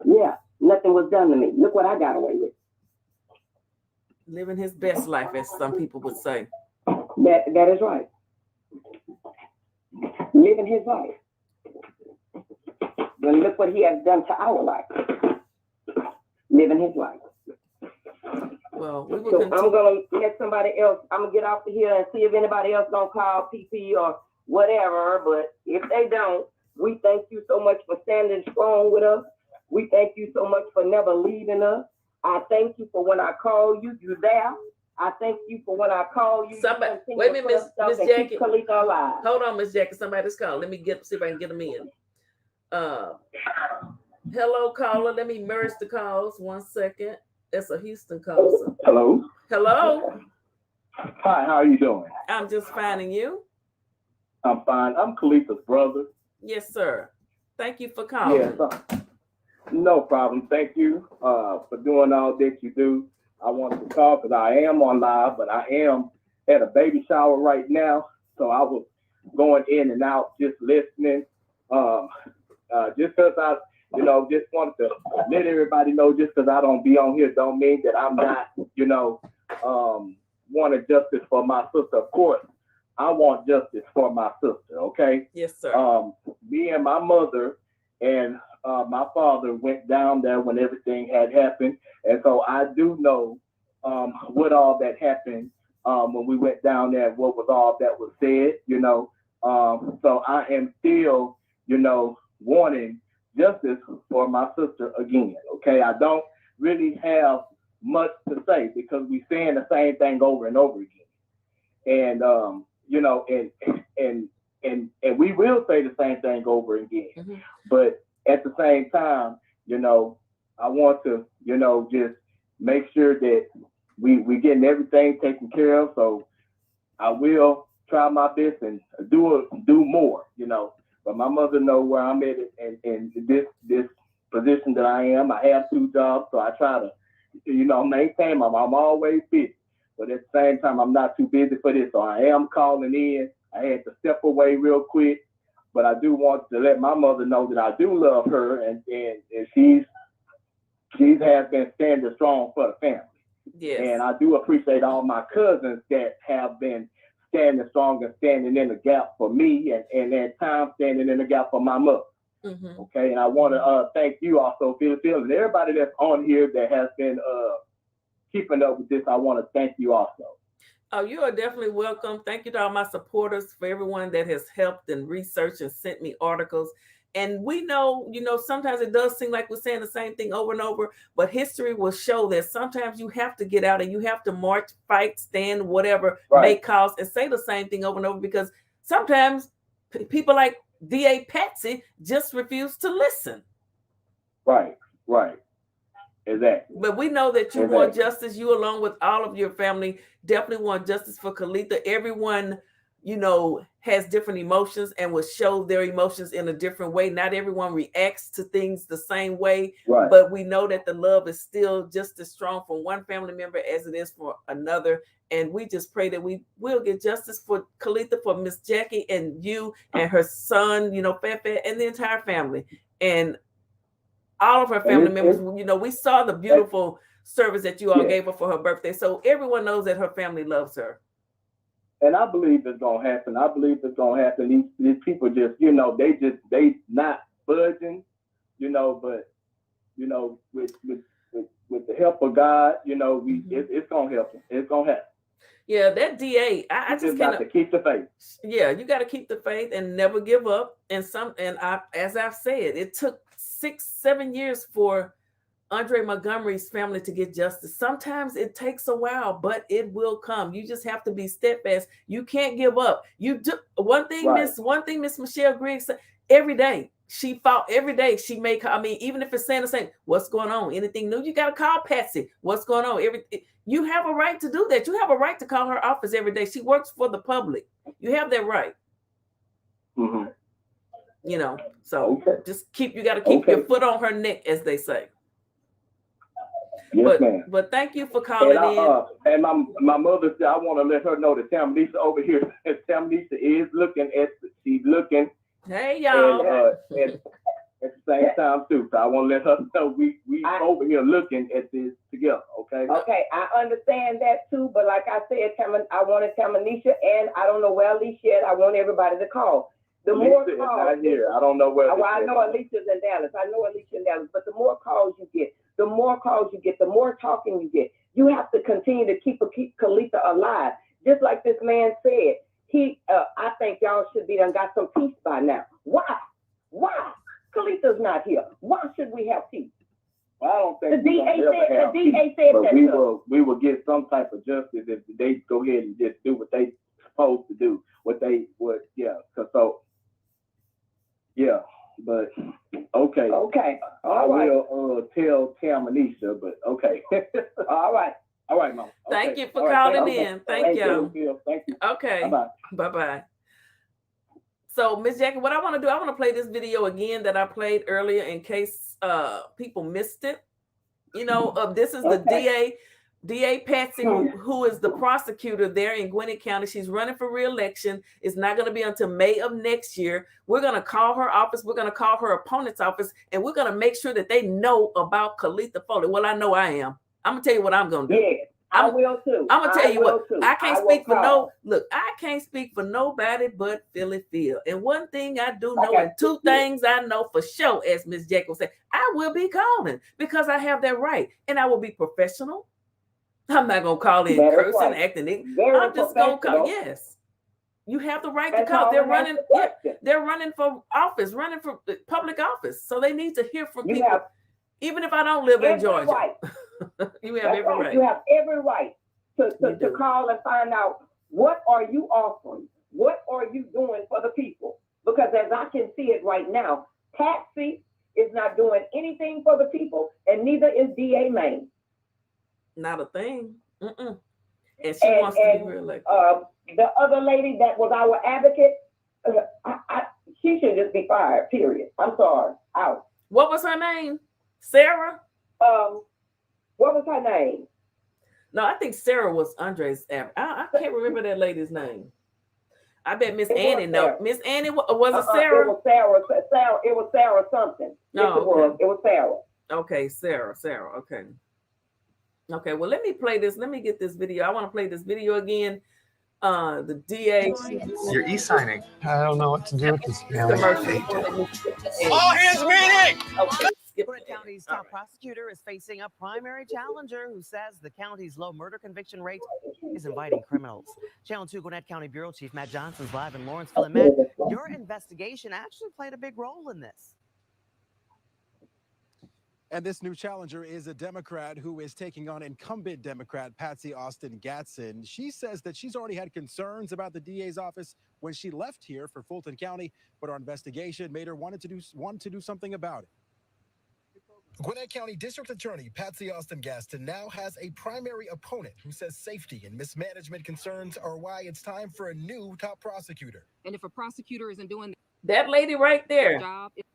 Speaker 12: yeah, nothing was done to me. Look what I got away with.
Speaker 1: Living his best life, as some people would say.
Speaker 12: That is right. Living his life. But look what he has done to our life. Living his life.
Speaker 1: Well, we will
Speaker 12: so I'm gonna let somebody else. I'm gonna get off of here and see if anybody else don't call PP or whatever. But if they don't, we thank you so much for standing strong with us. We thank you so much for never leaving us. I thank you for when I call you, you're there. I thank you for when I call you.
Speaker 1: Somebody, wait a minute, Miss Jackie.
Speaker 12: Kalita alive.
Speaker 1: Hold on, Miss Jackie. Somebody's calling. Let me see if I can get them in. Hello, caller. Let me merge the calls. 1 second. That's a Houston call.
Speaker 13: Hello.
Speaker 1: Hello.
Speaker 13: Hi. How are you doing?
Speaker 1: I'm just finding you.
Speaker 13: I'm fine. I'm Kalita's brother.
Speaker 1: Yes, sir. Thank you for calling.
Speaker 13: Yes, no problem. Thank you for doing all that you do. I wanted to call because I am on live, but I am at a baby shower right now. So I was going in and out, just listening. Just because I, just wanted to let everybody know, just because I don't be on here don't mean that I'm not, wanted justice for my sister. Of course, I want justice for my sister. Okay.
Speaker 1: Yes, sir.
Speaker 13: Me and my mother and my father went down there when everything had happened, and so I do know what all that happened when we went down there. What was all that was said, you know. So I am still, you know, wanting justice for my sister again. Okay, I don't really have much to say because we saying the same thing over and over again, and you know, and we will say the same thing over again. Mm-hmm. But at the same time, you know, I want to, you know, just make sure that we getting everything taken care of. So I will try my best and do more, you know. But my mother know where I'm at in this position that I am. I have 2 jobs, so I try to, you know, maintain I'm always busy. But at the same time, I'm not too busy for this. So I am calling in. I had to step away real quick. But I do want to let my mother know that I do love her, and she has been standing strong for the family. Yes. And I do appreciate all my cousins that have been standing strong and standing in the gap for me, and at times standing in the gap for my mother. Mm-hmm. Okay, and I want to thank you also, Phil, and everybody that's on here that has been keeping up with this. I want to thank you also.
Speaker 1: Oh, you are definitely welcome. Thank you to all my supporters, for everyone that has helped and researched and sent me articles. And we know, you know, sometimes it does seem like we're saying the same thing over and over, but history will show that sometimes you have to get out and you have to march, fight, stand, whatever may cause, and say the same thing over and over, because sometimes people like DA Patsy just refuse to listen.
Speaker 13: Right. Exactly.
Speaker 1: But we know that you want justice. You, along with all of your family, definitely want justice for Kalita. Everyone, you know, has different emotions and will show their emotions in a different way. Not everyone reacts to things the same way, but we know that the love is still just as strong for one family member as it is for another. And we just pray that we will get justice for Kalita, for Miss Jackie and you and her son, you know, Fefe, and the entire family. And all of her family members, you know, we saw the beautiful service that you all gave her for her birthday. So everyone knows that her family loves her.
Speaker 13: And I believe it's going to happen. These people just, you know, they not budging, you know, but, you know, with the help of God, you know, it's going to help them. It's going to happen.
Speaker 1: Yeah, that DA, I just
Speaker 13: got to keep the faith.
Speaker 1: Yeah, you got to keep the faith and never give up. As I've said, it took 6-7 years for Andre Montgomery's family to get justice. Sometimes it takes a while, but it will come. You just have to be steadfast. You can't give up. You do one thing, Miss Michelle Griggs said, every day she fought. Every day she made. I mean, even if it's saying the same, what's going on? Anything new? You got to call Patsy. What's going on? You have a right to do that. You have a right to call her office every day. She works for the public. You have that right.
Speaker 13: Mm-hmm.
Speaker 1: You know, so just you got to keep your foot on her neck, as they say.
Speaker 13: Yes, ma'am.
Speaker 1: But thank you for calling in.
Speaker 13: And my mother said, I want to let her know that Tamisha over here, Tamisha is looking she's looking.
Speaker 1: Hey, y'all.
Speaker 13: And at the same time too. So I want to let her know we over here looking at this together. Okay.
Speaker 12: Okay, I understand that too. But like I said, I wanted Tamisha, and I don't know where Alicia is. I want everybody to call. The more calls,
Speaker 13: not here. I don't know where.
Speaker 12: Well, I know Alicia's in Dallas. But the more calls you get, the more talking you get. You have to continue to keep Kalita alive. Just like this man said, I think y'all should be done got some peace by now. Why? Kalita's not here. Why should we have peace?
Speaker 13: Well, I don't think
Speaker 12: the DA said
Speaker 13: but
Speaker 12: that.
Speaker 13: We will get some type of justice if they go ahead and just do what they supposed to do. Yeah, but okay.
Speaker 12: Okay.
Speaker 13: I will tell Tamisha, but okay.
Speaker 12: All right,
Speaker 13: Mom.
Speaker 1: Thank you for calling in. Thank you.
Speaker 13: Thank you.
Speaker 1: Okay. Bye-bye. So, Miss Jackie, what I want to do, I want to play this video again that I played earlier in case people missed it. You know, this is the DA Patsy, who is the prosecutor there in Gwinnett County. She's running for re-election. It's not going to be until May of next year. We're going to call her office. We're going to call her opponent's office, and we're going to make sure that they know about Kalita Foley. Well, I know I am. I'm going to tell you what I'm going to do.
Speaker 12: Yeah. I will too.
Speaker 1: I'm gonna tell you what. I can't speak for
Speaker 12: call.
Speaker 1: I can't speak for nobody but Philly Phil. And one thing I do know, and two things I know for sure, as Miss Jackie will say, I will be calling because I have that right, and I will be professional. I'm not gonna call in cursing, acting. I'm just gonna call. Yes. You have the right to call. They're running. Yeah, they're running for office, running for public office. So they need to hear from people, even if I don't live in Georgia.
Speaker 12: Right.
Speaker 1: You have every right.
Speaker 12: You have every right to call and find out what are you offering, what are you doing for the people. Because as I can see it right now, Patsy is not doing anything for the people, and neither is DA Maine.
Speaker 1: Not a thing. And she wants to be reelected.
Speaker 12: The other lady that was our advocate, she should just be fired, period. I'm sorry. Out.
Speaker 1: What was her name? Sarah?
Speaker 12: What was her name?
Speaker 1: No, I think Sarah was Andre's advocate. I can't remember that lady's name. I bet Miss Annie knows. Miss Annie, was it Sarah?
Speaker 12: It was Sarah. It was Sarah something.
Speaker 1: No,
Speaker 12: it was Sarah.
Speaker 1: Okay, Sarah. Okay. Okay, well, let me play this. Let me get this video. I want to play this video again. The DA.
Speaker 11: You're e-signing. I don't know what to do with this.
Speaker 5: All hands meeting! Gwinnett County's top prosecutor is facing a primary challenger who says the county's low murder conviction rate is inviting criminals. Channel 2 Gwinnett County Bureau Chief Matt Johnson's live in Lawrenceville. And Matt, your investigation actually played a big role in this.
Speaker 6: And this new challenger is a Democrat who is taking on incumbent Democrat Patsy Austin Gatson. She says that she's already had concerns about the DA's office when she left here for Fulton County, but our investigation made her want to do something about it. Gwinnett County District Attorney Patsy Austin Gatson now has a primary opponent who says safety and mismanagement concerns are why it's time for a new top prosecutor.
Speaker 7: And if a prosecutor isn't doing
Speaker 1: that lady right there,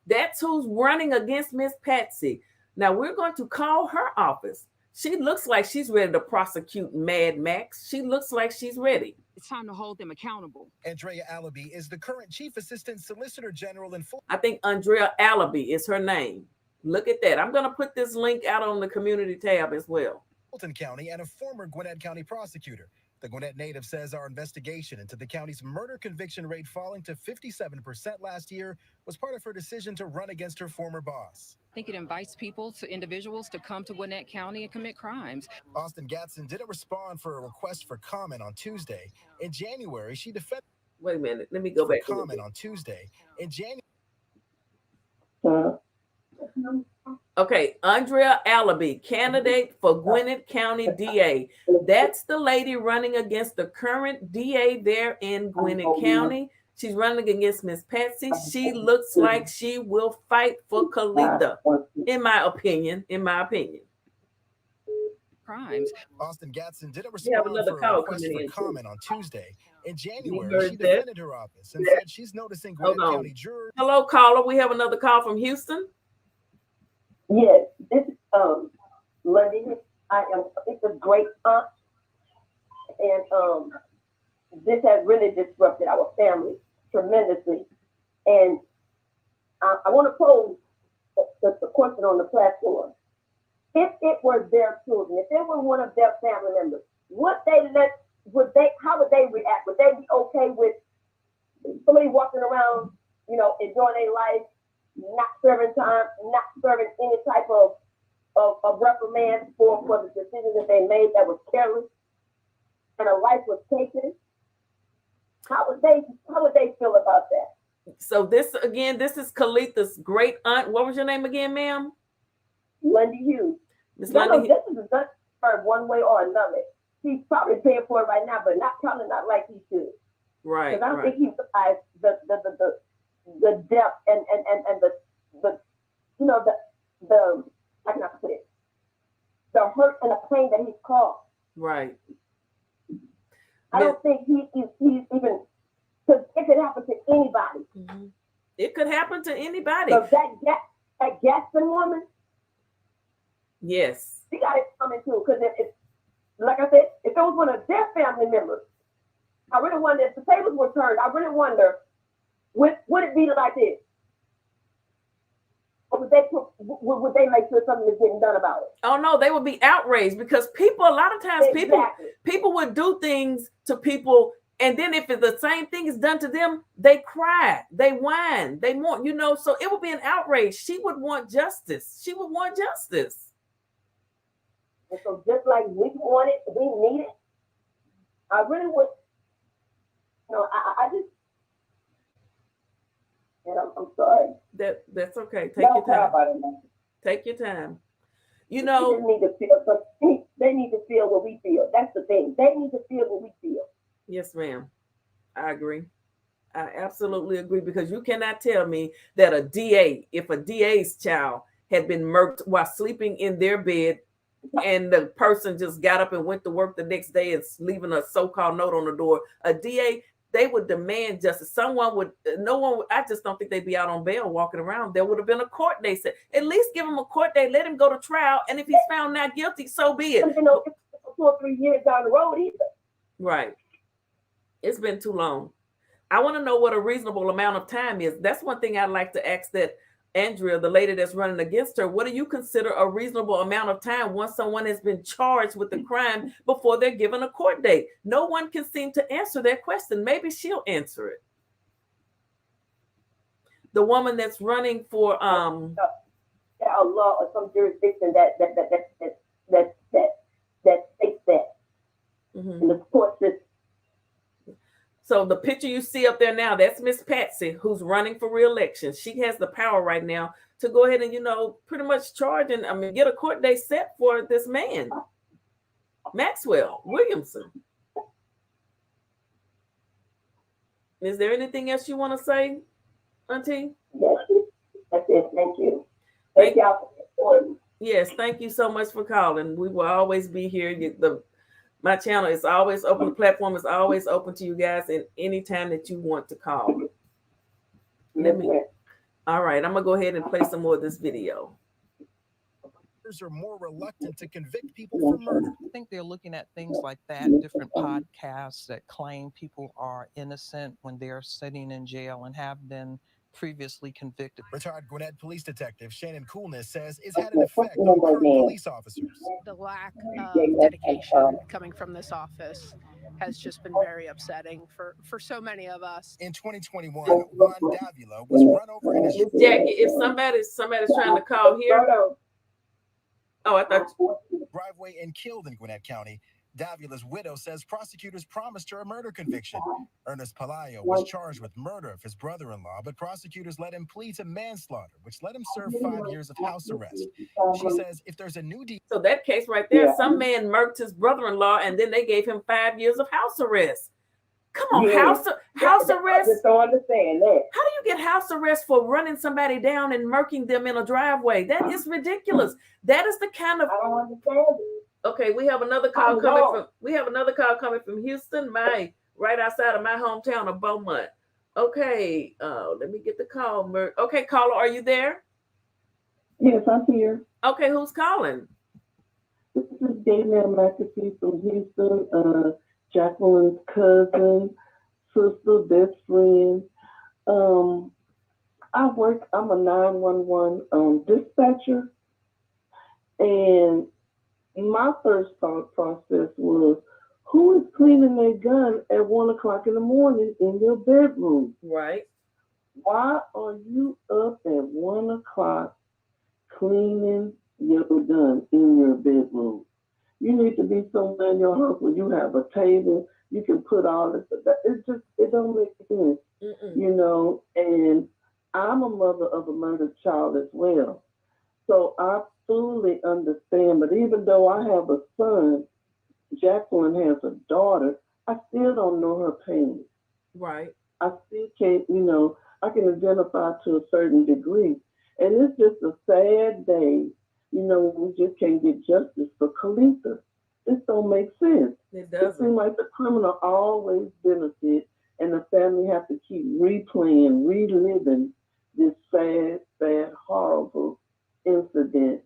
Speaker 1: that's who's running against Miss Patsy. Now we're going to call her office. She looks like she's ready to prosecute Mad Max. She looks like she's ready.
Speaker 7: It's time to hold them accountable.
Speaker 6: Andrea Allaby is the current Chief Assistant Solicitor General in Fulton.
Speaker 1: I think Andrea Allaby is her name. Look at that. I'm going to put this link out on the community tab as well.
Speaker 6: Fulton County and a former Gwinnett County prosecutor. The Gwinnett native says our investigation into the county's murder conviction rate falling to 57% last year was part of her decision to run against her former boss.
Speaker 7: I think it invites individuals to come to Gwinnett County and commit crimes.
Speaker 6: Austin Gatson didn't respond for a request for comment on Tuesday. In January, she defended.
Speaker 1: Wait a minute. Let me go back.
Speaker 6: Comment on Tuesday. In January.
Speaker 1: Okay, Andrea Allaby, candidate for Gwinnett County DA. That's the lady running against the current DA there in Gwinnett County. She's running against Miss Patsy. She looks like she will fight for Kalita, in my opinion.
Speaker 7: Crimes.
Speaker 6: Austin Gatson didn't respond for a request for comment on Tuesday. In January, she defended her office and said she's noticing Gwinnett County jurors.
Speaker 1: Hello, caller. We have another call from Houston.
Speaker 12: Yes, this is Lundy. It's a great aunt, and this has really disrupted our family tremendously. And I want to pose the question on the platform. If it were their children, if it were one of their family members, how would they react? Would they be okay with somebody walking around, enjoying their life, not serving time, not serving any type of reprimand for the decision that they made that was careless, and a life was taken? How would they feel about that?
Speaker 1: So this is Kalita's great aunt. What was your name again, ma'am?
Speaker 12: Lundy Hughes.
Speaker 1: Miss Lundy.
Speaker 12: This is a her one way or another. He's probably paying for it right now, but probably not like he should.
Speaker 1: Right.
Speaker 12: Because I don't think he realized the depth and the how can I put it? The hurt and the pain that he's caused.
Speaker 1: Right.
Speaker 12: I don't think he's even, because it could happen to anybody.
Speaker 1: Mm-hmm. It could happen to anybody.
Speaker 12: So that Gatson woman,
Speaker 1: yes,
Speaker 12: she got it coming too. Because if, like I said, if it was one of their family members, I really wonder if the tables were turned. I really wonder, would it be like this? Or would they make sure something is getting done about it?
Speaker 1: Oh no, they would be outraged because people, a lot of times people would do things to people, and then if the same thing is done to them, they cry, they whine, they want, so it would be an outrage. She would want justice. She would want justice.
Speaker 12: And so just like we want it, we need it. I really would, I just, and I'm sorry.
Speaker 1: That's okay. Take your time. Take your time.
Speaker 12: They need to feel. They need to feel what we feel. That's the thing. They need to feel what we feel.
Speaker 1: Yes, ma'am. I agree. I absolutely agree, because you cannot tell me that if a DA's child had been murked while sleeping in their bed, and the person just got up and went to work the next day and leaving a so-called note on the door, a DA, they would demand justice. I just don't think they'd be out on bail walking around. There would have been a court date set. At least give him a court date, let him go to trial, and if he's found not guilty, so be it.
Speaker 12: 2 or 3 years down the road either.
Speaker 1: Right. It's been too long. I want to know what a reasonable amount of time is. That's one thing I'd like to ask that Andrea, the lady that's running against her. What do you consider a reasonable amount of time once someone has been charged with the crime before they're given a court date? No one can seem to answer that question. Maybe she'll answer it. The woman that's running for
Speaker 12: a law or some jurisdiction that states that. In the court system.
Speaker 1: So the picture you see up there now, that's Miss Patsy, who's running for re-election. She has the power right now to go ahead and, pretty much charge and get a court date set for this man, Maxwell Williamson. Is there anything else you want to say, Auntie?
Speaker 12: Yes, that's it. Thank you. Thank y'all for supporting.
Speaker 1: Yes, thank you so much for calling. We will always be here. My channel is always open. The platform is always open to you guys at any time that you want to call. All right, I'm going to go ahead and play some more of this video.
Speaker 6: Are more reluctant to convict people for murder.
Speaker 8: I think they're looking at things like that, different podcasts that claim people are innocent when they're sitting in jail and have been previously convicted.
Speaker 6: Retired Gwinnett police detective Shannon Coolness says it's had an effect on current police officers.
Speaker 9: The lack of dedication coming from this office has just been very upsetting for so many of us.
Speaker 6: In 2021, Juan Davila was run over in his
Speaker 1: Jackie, if somebody's trying to call here. Oh, I thought
Speaker 6: driveway and killed in Gwinnett County. Davila's widow says prosecutors promised her a murder conviction. Ernest Palayo was charged with murder of his brother-in-law, but prosecutors let him plead to manslaughter, which let him serve 5 years of house arrest. She says if there's a new deal.
Speaker 1: So that case right there, some man murked his brother-in-law, and then they gave him 5 years of house arrest. Come on, house arrest?
Speaker 12: I just don't understand that.
Speaker 1: How do you get house arrest for running somebody down and murking them in a driveway? That is ridiculous. That is the kind of.
Speaker 12: I don't understand it.
Speaker 1: Okay, we have another call coming from Houston, right outside of my hometown of Beaumont. Okay, let me get the call. Okay, caller, are you there?
Speaker 14: Yes, I'm here.
Speaker 1: Okay, who's calling?
Speaker 14: This is Dana McAfee from Houston, Jacqueline's cousin, sister, best friend. I'm a 911 dispatcher, and my first thought process was, who is cleaning their gun at 1 o'clock in the morning in your bedroom?
Speaker 1: Right.
Speaker 14: Why are you up at 1 o'clock cleaning your gun in your bedroom? You need to be somewhere in your house where you have a table, you can put all this. It don't make sense, and I'm a mother of a murdered child as well. So I fully understand, but even though I have a son, Jacqueline has a daughter, I still don't know her pain.
Speaker 1: Right.
Speaker 14: I still can't, I can identify to a certain degree. And it's just a sad day, we just can't get justice for Kalita. This don't make sense.
Speaker 1: It doesn't.
Speaker 14: It seems like the criminal always benefits, and the family have to keep reliving this sad, horrible incident.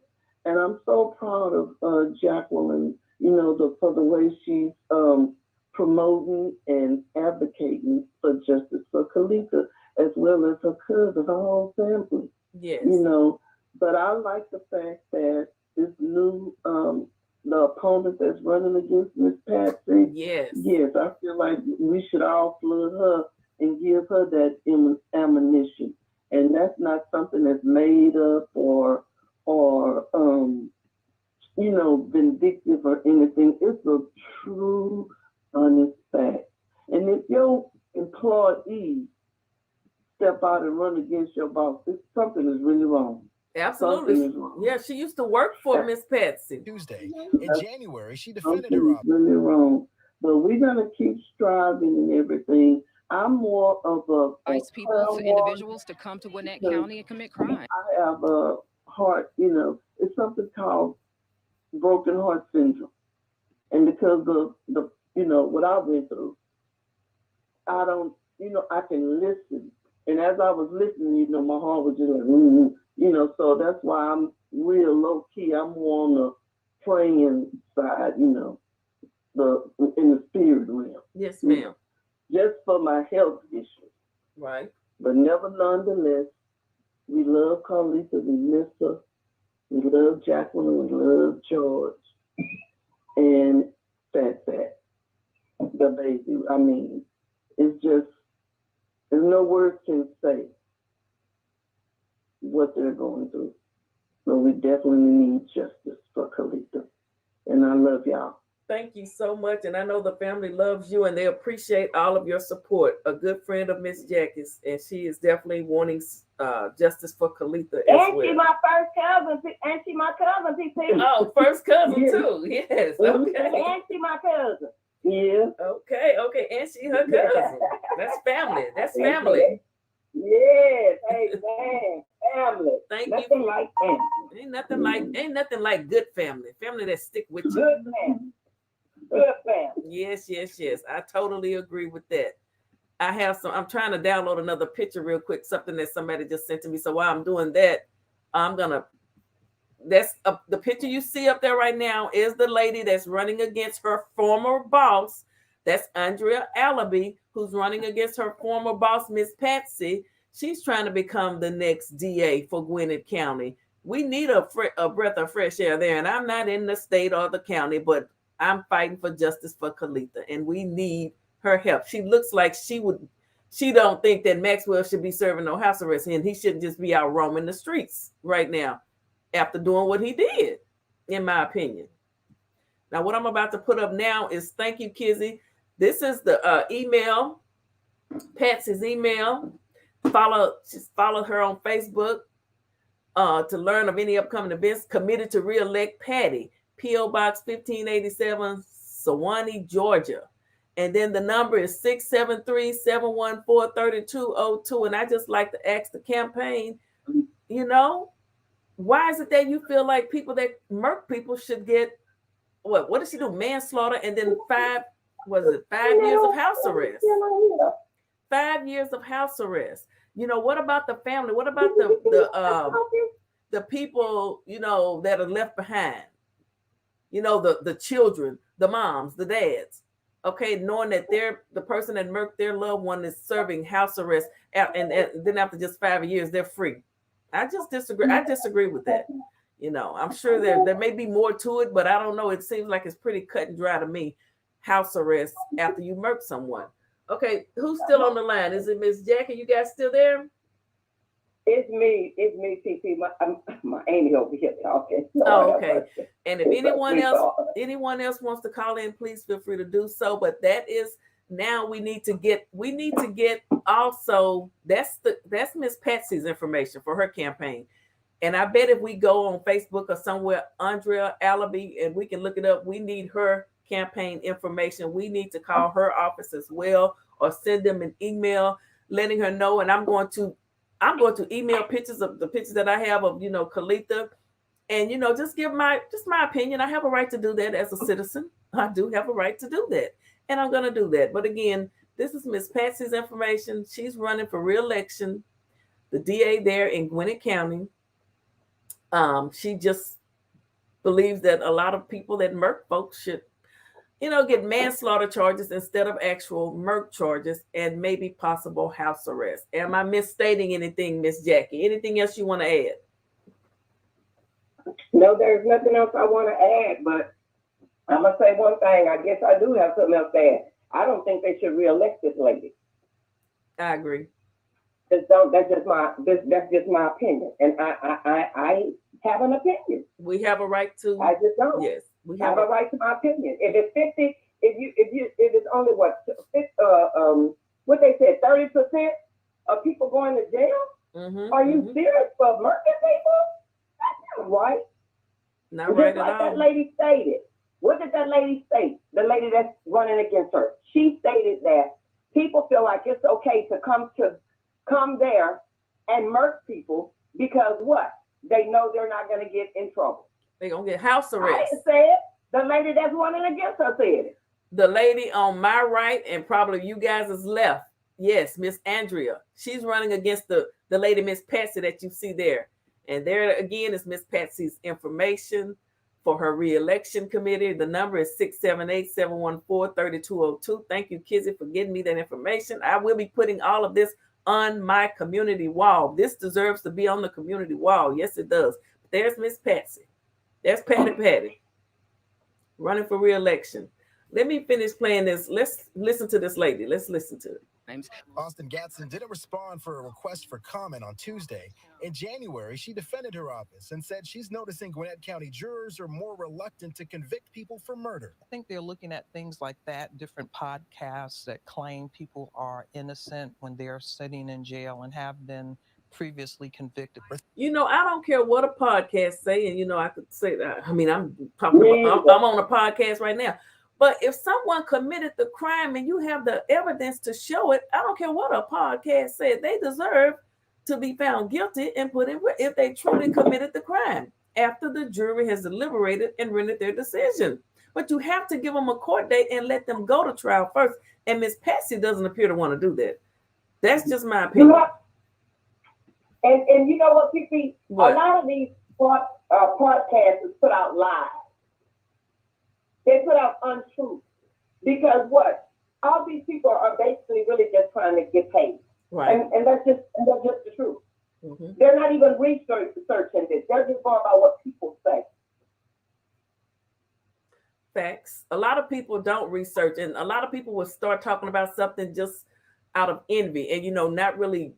Speaker 14: And I'm so proud of Jacqueline, for the way she's promoting and advocating for justice for Kalita, as well as her cousin, her whole family.
Speaker 1: Yes.
Speaker 14: But I like the fact that this new the opponent that's running against Miss Patsy.
Speaker 1: Yes.
Speaker 14: Yes, I feel like we should all flood her and give her that ammunition. And that's not something that's made up or you know, vindictive or anything. It's a true, honest fact. And if your employee step out and run against your boss, something is really wrong.
Speaker 1: Absolutely. Yeah, she used to work for Miss Patsy.
Speaker 6: Tuesday in January, she defended her office.
Speaker 14: Really wrong. But we're gonna keep striving and everything. I'm more of a
Speaker 7: Ice people to individuals to come to Gwinnett County and commit crime.
Speaker 14: I have a heart, you know, it's something called broken heart syndrome. And because of the you know, what I went through, I don't, you know, I can listen. And as I was listening, you know, my heart was just like, you know, so that's why I'm real low key. I'm more on the praying side, you know, in the spirit realm.
Speaker 1: Yes, ma'am.
Speaker 14: Just for my health issues.
Speaker 1: Right.
Speaker 14: But never nonetheless, we love Kalita, we miss her, we love Jacqueline, we love George, and Fat, the baby. I mean, it's just, there's no words can say what they're going through. So we definitely need justice for Kalita. And I love y'all.
Speaker 1: Thank you so much. And I know the family loves you and they appreciate all of your support. A good friend of Miss Jackie's, and she is definitely wanting justice for Kalita as
Speaker 12: and
Speaker 1: well.
Speaker 12: She my first cousin, and she my cousin, PP.
Speaker 1: Oh, first cousin too. Yes. Okay.
Speaker 12: And she my cousin.
Speaker 14: Yeah.
Speaker 1: Okay. And she her cousin. That's family. That's family.
Speaker 12: Yes. Hey, man. Family.
Speaker 1: Thank
Speaker 12: nothing
Speaker 1: you.
Speaker 12: Like family.
Speaker 1: Ain't nothing like good family. Family that stick with you.
Speaker 12: Good family. Good family.
Speaker 1: Yes. I totally agree with that. I have some, I'm trying to download another picture real quick, something that somebody just sent to me. So while I'm doing that, that's the picture you see up there right now is the lady that's running against her former boss. That's Andrea Allaby, who's running against her former boss, Miss Patsy. She's trying to become the next DA for Gwinnett County. We need a breath of fresh air there. And I'm not in the state or the county, but I'm fighting for justice for Kalita, and we need her help. She looks like she don't think that Maxwell should be serving no house arrest, and he shouldn't just be out roaming the streets right now after doing what he did, in my opinion. Now, what I'm about to put up now is, thank you, Kizzy. This is the email, Patsy's email. Follow her on Facebook to learn of any upcoming events. Committed to re-elect Patty. P.O. Box 1587, Sewanee, Georgia. And then the number is 673-714-3202. And I just like to ask the campaign, you know, why is it that you feel like people that murk people should get, what does she do? Manslaughter and then 5 years of house arrest? 5 years of house arrest. You know, what about the family? What about the people, you know, that are left behind? You know, the children, the moms, the dads, okay, knowing that the person that murked their loved one is serving house arrest, and then after just 5 years, they're free. I just disagree. I disagree with that. You know, I'm sure there may be more to it, but I don't know. It seems like it's pretty cut and dry to me. House arrest after you murk someone. Okay, who's still on the line? Is it Miss Jackie? You guys still there?
Speaker 12: It's me, PP. My Amy over here talking.
Speaker 1: Oh, okay. And if anyone else wants to call in, please feel free to do so. But that is now we need to get also that's Miss Patsy's information for her campaign. And I bet if we go on Facebook or somewhere, Andrea Allaby, and we can look it up, we need her campaign information. We need to call her office as well, or send them an email letting her know. And I'm going to email pictures of the pictures that I have of, you know, Kalita, and, you know, just give my opinion. I have a right to do that as a citizen. I do have a right to do that, and I'm going to do that. But again, this is Miss Patsy's information. She's running for re-election, the DA there in Gwinnett County. She just believes that a lot of people that murk folks should, you know, get manslaughter charges instead of actual murk charges, and maybe possible house arrest. Am I misstating anything, Miss Jackie? Anything else you want to add?
Speaker 12: No, there's nothing else I want to add, but I'm gonna say one thing. I guess I do have something else to add. I don't think they should reelect this lady.
Speaker 1: I agree.
Speaker 12: That's just my opinion, and I have an opinion.
Speaker 1: We have a right to.
Speaker 12: I just don't.
Speaker 1: Yes, we
Speaker 12: have a right to my opinion. If it's 50, if it's only what they said, 30% of people going to jail.
Speaker 1: Mm-hmm,
Speaker 12: Are you serious for murdering people? That's not right.
Speaker 1: Not right at all.
Speaker 12: That lady stated. What did that lady state? The lady that's running against her. She stated that people feel like it's okay to come there and murder people because what? They know they're not going to get in trouble.
Speaker 1: They're going to get house arrest.
Speaker 12: I didn't say it. The lady that's running against her said it.
Speaker 1: The lady on my right and probably you guys is left. Yes, Miss Andrea. She's running against the lady, Miss Patsy, that you see there. And there again is Miss Patsy's information for her re-election committee. The number is 678-714-3202. Thank you, Kizzy, for getting me that information. I will be putting all of this on my community wall. This deserves to be on the community wall. Yes, it does. There's Miss Patsy. There's Patty running for re-election. Let me finish playing this. Let's listen to this lady. Let's listen to it.
Speaker 6: Austin Gatson didn't respond for a request for comment on Tuesday. In January, she defended her office and said she's noticing Gwinnett County jurors are more reluctant to convict people for murder.
Speaker 8: I think they're looking at things like that, different podcasts that claim people are innocent when they're sitting in jail and have been previously convicted.
Speaker 1: You know, I don't care what a podcast say, and you know, I could say that. I mean, I'm talking about, I'm on a podcast right now. But if someone committed the crime and you have the evidence to show it, I don't care what a podcast said, they deserve to be found guilty and put in if they truly committed the crime after the jury has deliberated and rendered their decision. But you have to give them a court date and let them go to trial first. And Miss Patsy doesn't appear to want to do that. That's just my opinion.
Speaker 12: And you know what, Kiki? A lot of these podcasts is put out lies. They put out untruth because what? All these people are basically really just trying to get paid,
Speaker 1: right?
Speaker 12: And that's just the truth. Mm-hmm. They're not even researching this. They're just going by what people say.
Speaker 1: Facts. A lot of people don't research, and a lot of people will start talking about something just out of envy, and you know, not really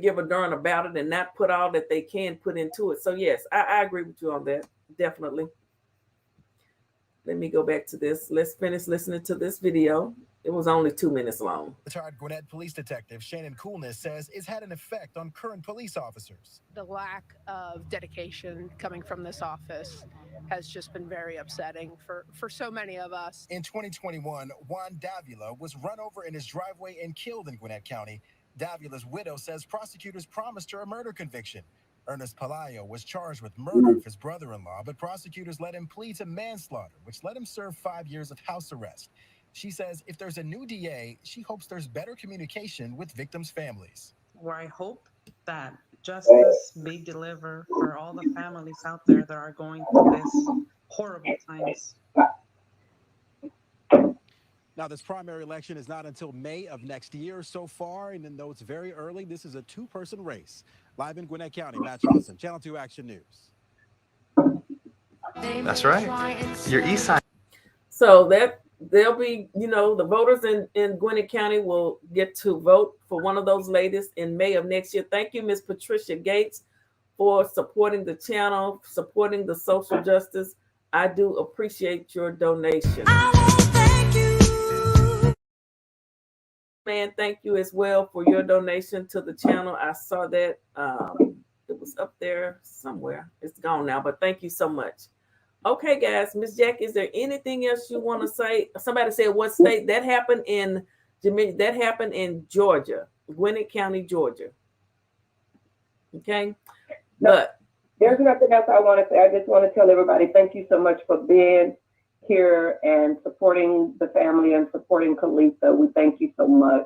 Speaker 1: give a darn about it, and not put all that they can put into it. So yes, I agree with you on that, definitely. Let me go back to this. Let's finish listening to this video. It was only 2 minutes long.
Speaker 6: Retired Gwinnett Police Detective Shannon Coolness says it's had an effect on current police officers.
Speaker 9: The lack of dedication coming from this office has just been very upsetting for so many of us.
Speaker 6: In 2021, Juan Davila was run over in his driveway and killed in Gwinnett County. Davila's widow says prosecutors promised her a murder conviction. Ernest Palayo was charged with murder of his brother-in-law, but prosecutors let him plead to manslaughter, which let him serve 5 years of house arrest. She says if there's a new DA, she hopes there's better communication with victims' families.
Speaker 10: Where I hope that justice be delivered for all the families out there that are going through this horrible times.
Speaker 6: Now, this primary election is not until May of next year so far, and though it's very early, this is a two-person race. Live in Gwinnett County, Matt Johnson, Channel 2 Action News.
Speaker 11: That's right. Your e-sign.
Speaker 1: So that there'll be, you know, the voters in Gwinnett County will get to vote for one of those ladies in May of next year. Thank you, Ms. Patricia Gates, for supporting the channel, supporting the social justice. I do appreciate your donation. Man, thank you as well for your donation to the channel. I saw that it was up there somewhere. It's gone now, but thank you so much. Okay, guys, Miss Jack, is there anything else you want to say? Somebody said what state that happened in? That happened in Georgia, Gwinnett County, Georgia. Okay, but
Speaker 12: there's nothing else I want to say. I just want to tell everybody thank you so much for being here and supporting the family and supporting Kalita. We thank you so much.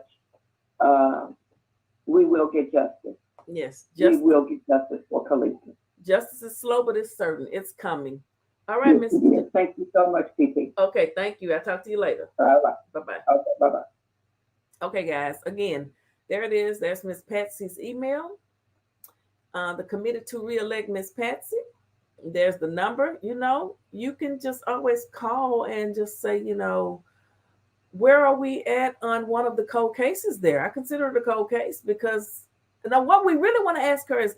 Speaker 12: We will get justice.
Speaker 1: Yes,
Speaker 12: we will get justice for Kalita.
Speaker 1: Justice is slow, but it's certain. It's coming. All right, Miss.
Speaker 12: Yes, thank you so much, PP.
Speaker 1: Okay, thank you. I'll talk to you later.
Speaker 12: All right.
Speaker 1: Bye-bye.
Speaker 12: Okay, bye-bye.
Speaker 1: Okay, guys. Again, there it is. There's Miss Patsy's email. The committee to re-elect Miss Patsy. There's the number, you can just always call and just say, where are we at on one of the cold cases there? I consider it a cold case because now what we really want to ask her is,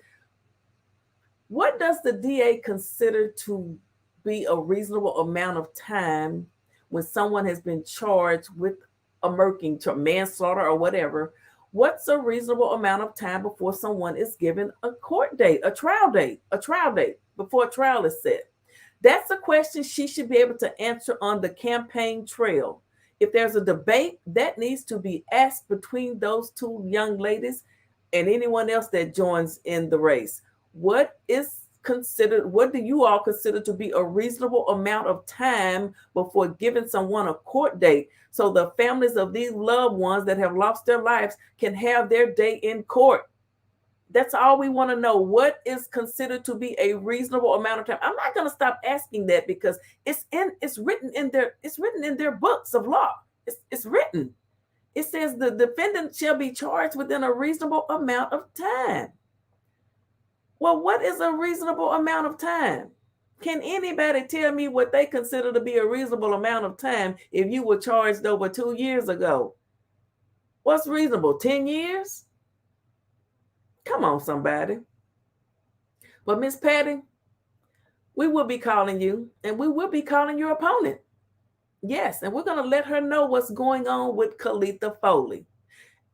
Speaker 1: what does the DA consider to be a reasonable amount of time when someone has been charged with a murking, manslaughter, or whatever? What's a reasonable amount of time before someone is given a court date, a trial date before a trial is set? That's a question she should be able to answer on the campaign trail. If there's a debate, that needs to be asked between those two young ladies and anyone else that joins in the race. What do you all consider to be a reasonable amount of time before giving someone a court date so the families of these loved ones that have lost their lives can have their day in court? That's all we want to know. What is considered to be a reasonable amount of time? I'm not going to stop asking that because it's written in their books of law. It's written. It says the defendant shall be charged within a reasonable amount of time. Well, what is a reasonable amount of time? Can anybody tell me what they consider to be a reasonable amount of time if you were charged over 2 years ago? What's reasonable? 10 years? Come on, somebody. But Miss Patty, we will be calling you, and we will be calling your opponent. Yes, and we're going to let her know what's going on with Kalita Foley.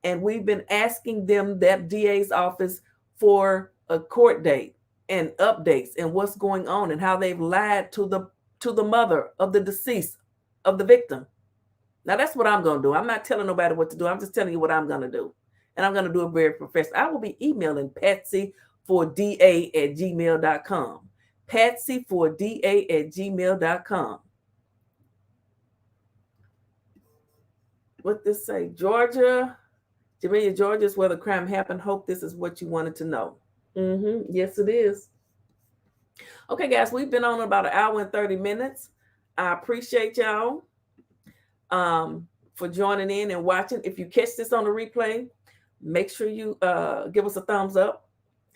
Speaker 1: And we've been asking them, that DA's office, for a court date and updates and what's going on and how they've lied to the mother of the deceased, of the victim. Now, that's what I'm going to do. I'm not telling nobody what to do. I'm just telling you what I'm going to do. And I'm going to do it very professional. I will be emailing patsy4da@gmail.com. patsy4da@gmail.com. What this say? Georgia, Georgia is where the crime happened. Hope this is what you wanted to know. Yes, it is. Okay, guys, we've been on about an hour and 30 minutes. I appreciate y'all for joining in and watching. If you catch this on the replay, make sure you give us a thumbs up.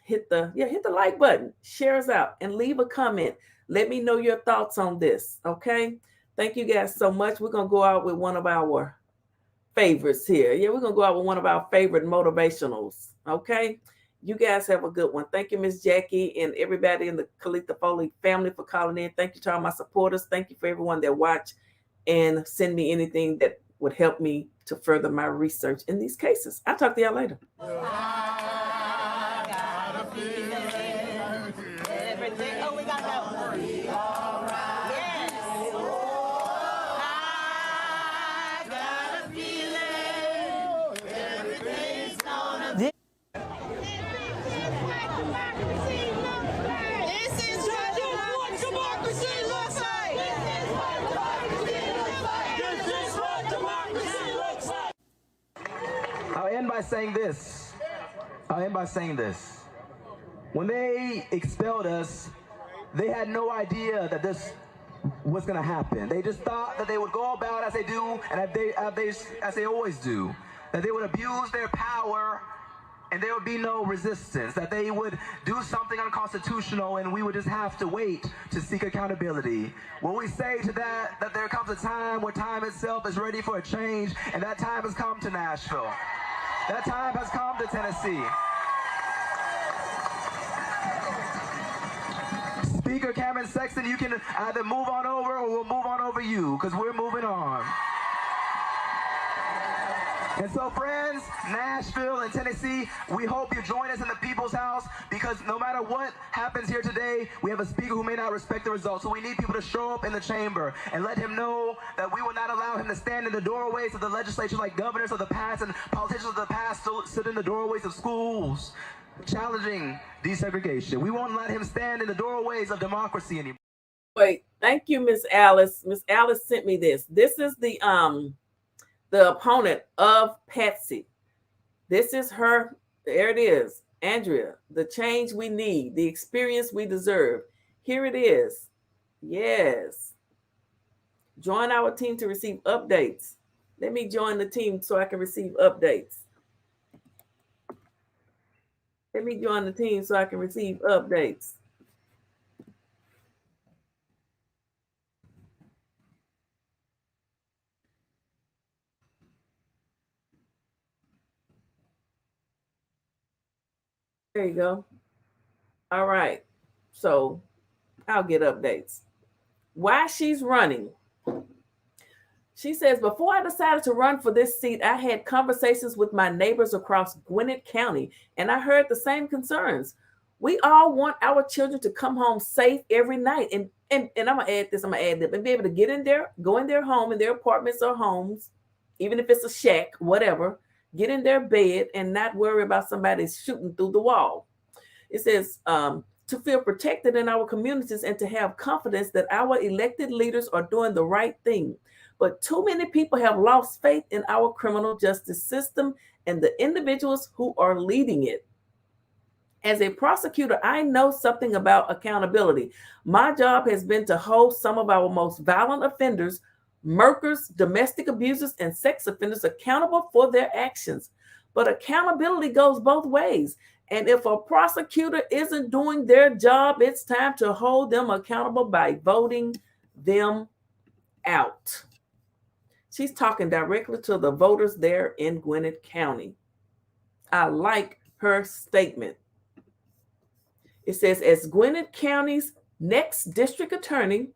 Speaker 1: Hit the like button, share us out, and leave a comment. Let me know your thoughts on this. Okay. Thank you guys so much. We're gonna go out with one of our favorites here. Yeah, we're gonna go out with one of our favorite motivationals. Okay. You guys have a good one. Thank you, Miss Jackie, and everybody in the Kalita Foley family for calling in. Thank you to all my supporters. Thank you for everyone that watch and send me anything that would help me to further my research in these cases. I'll talk to y'all later.
Speaker 15: I'll end by saying this. When they expelled us, they had no idea that this was going to happen. They just thought that they would go about as they do and as they always do, that they would abuse their power and there would be no resistance, that they would do something unconstitutional and we would just have to wait to seek accountability. When we say to that there comes a time where time itself is ready for a change, and that time has come to Nashville. That time has come to Tennessee. Speaker Cameron Sexton, you can either move on over or we'll move on over you, because we're moving on. And so, friends, Nashville and Tennessee, we hope you join us in the People's House, because no matter what happens here today, we have a speaker who may not respect the results. So we need people to show up in the chamber and let him know that we will not allow him to stand in the doorways of the legislature like governors of the past and politicians of the past sit in the doorways of schools challenging desegregation. We won't let him stand in the doorways of democracy anymore.
Speaker 1: Wait, thank you, Miss Alice. Miss Alice sent me this. This is the opponent of Patsy. This is her. There it is. Andrea, the change we need, the experience we deserve. Here it is. Yes. Join our team to receive updates. Let me join the team so I can receive updates. Let me join the team so I can receive updates. There you go. All right. So I'll get updates. Why she's running. She says, before I decided to run for this seat, I had conversations with my neighbors across Gwinnett County, and I heard the same concerns. We all want our children to come home safe every night. And I'm going to add this, and be able to get in there, go in their home, in their apartments or homes, even if it's a shack, whatever, get in their bed and not worry about somebody shooting through the wall. It says, to feel protected in our communities and to have confidence that our elected leaders are doing the right thing. But too many people have lost faith in our criminal justice system and the individuals who are leading it. As a prosecutor, I know something about accountability. My job has been to hold some of our most violent offenders, murderers, domestic abusers, and sex offenders accountable for their actions. But accountability goes both ways. And if a prosecutor isn't doing their job, it's time to hold them accountable by voting them out. She's talking directly to the voters there in Gwinnett County. I like her statement. It says, as Gwinnett County's next district attorney,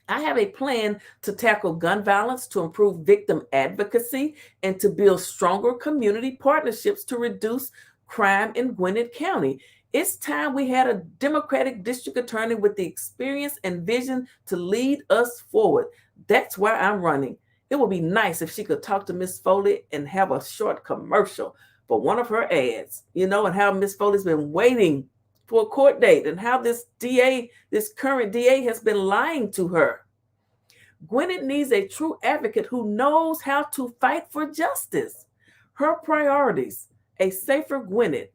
Speaker 1: I have a plan to tackle gun violence, to improve victim advocacy, and to build stronger community partnerships to reduce crime in Gwinnett County. It's time we had a Democratic district attorney with the experience and vision to lead us forward. That's why I'm running. It would be nice if she could talk to Miss Foley and have a short commercial for one of her ads, and how Miss Foley's been waiting for a court date and how this current DA has been lying to her. Gwinnet needs a true advocate who knows how to fight for justice. Her priorities: a safer Gwinnet,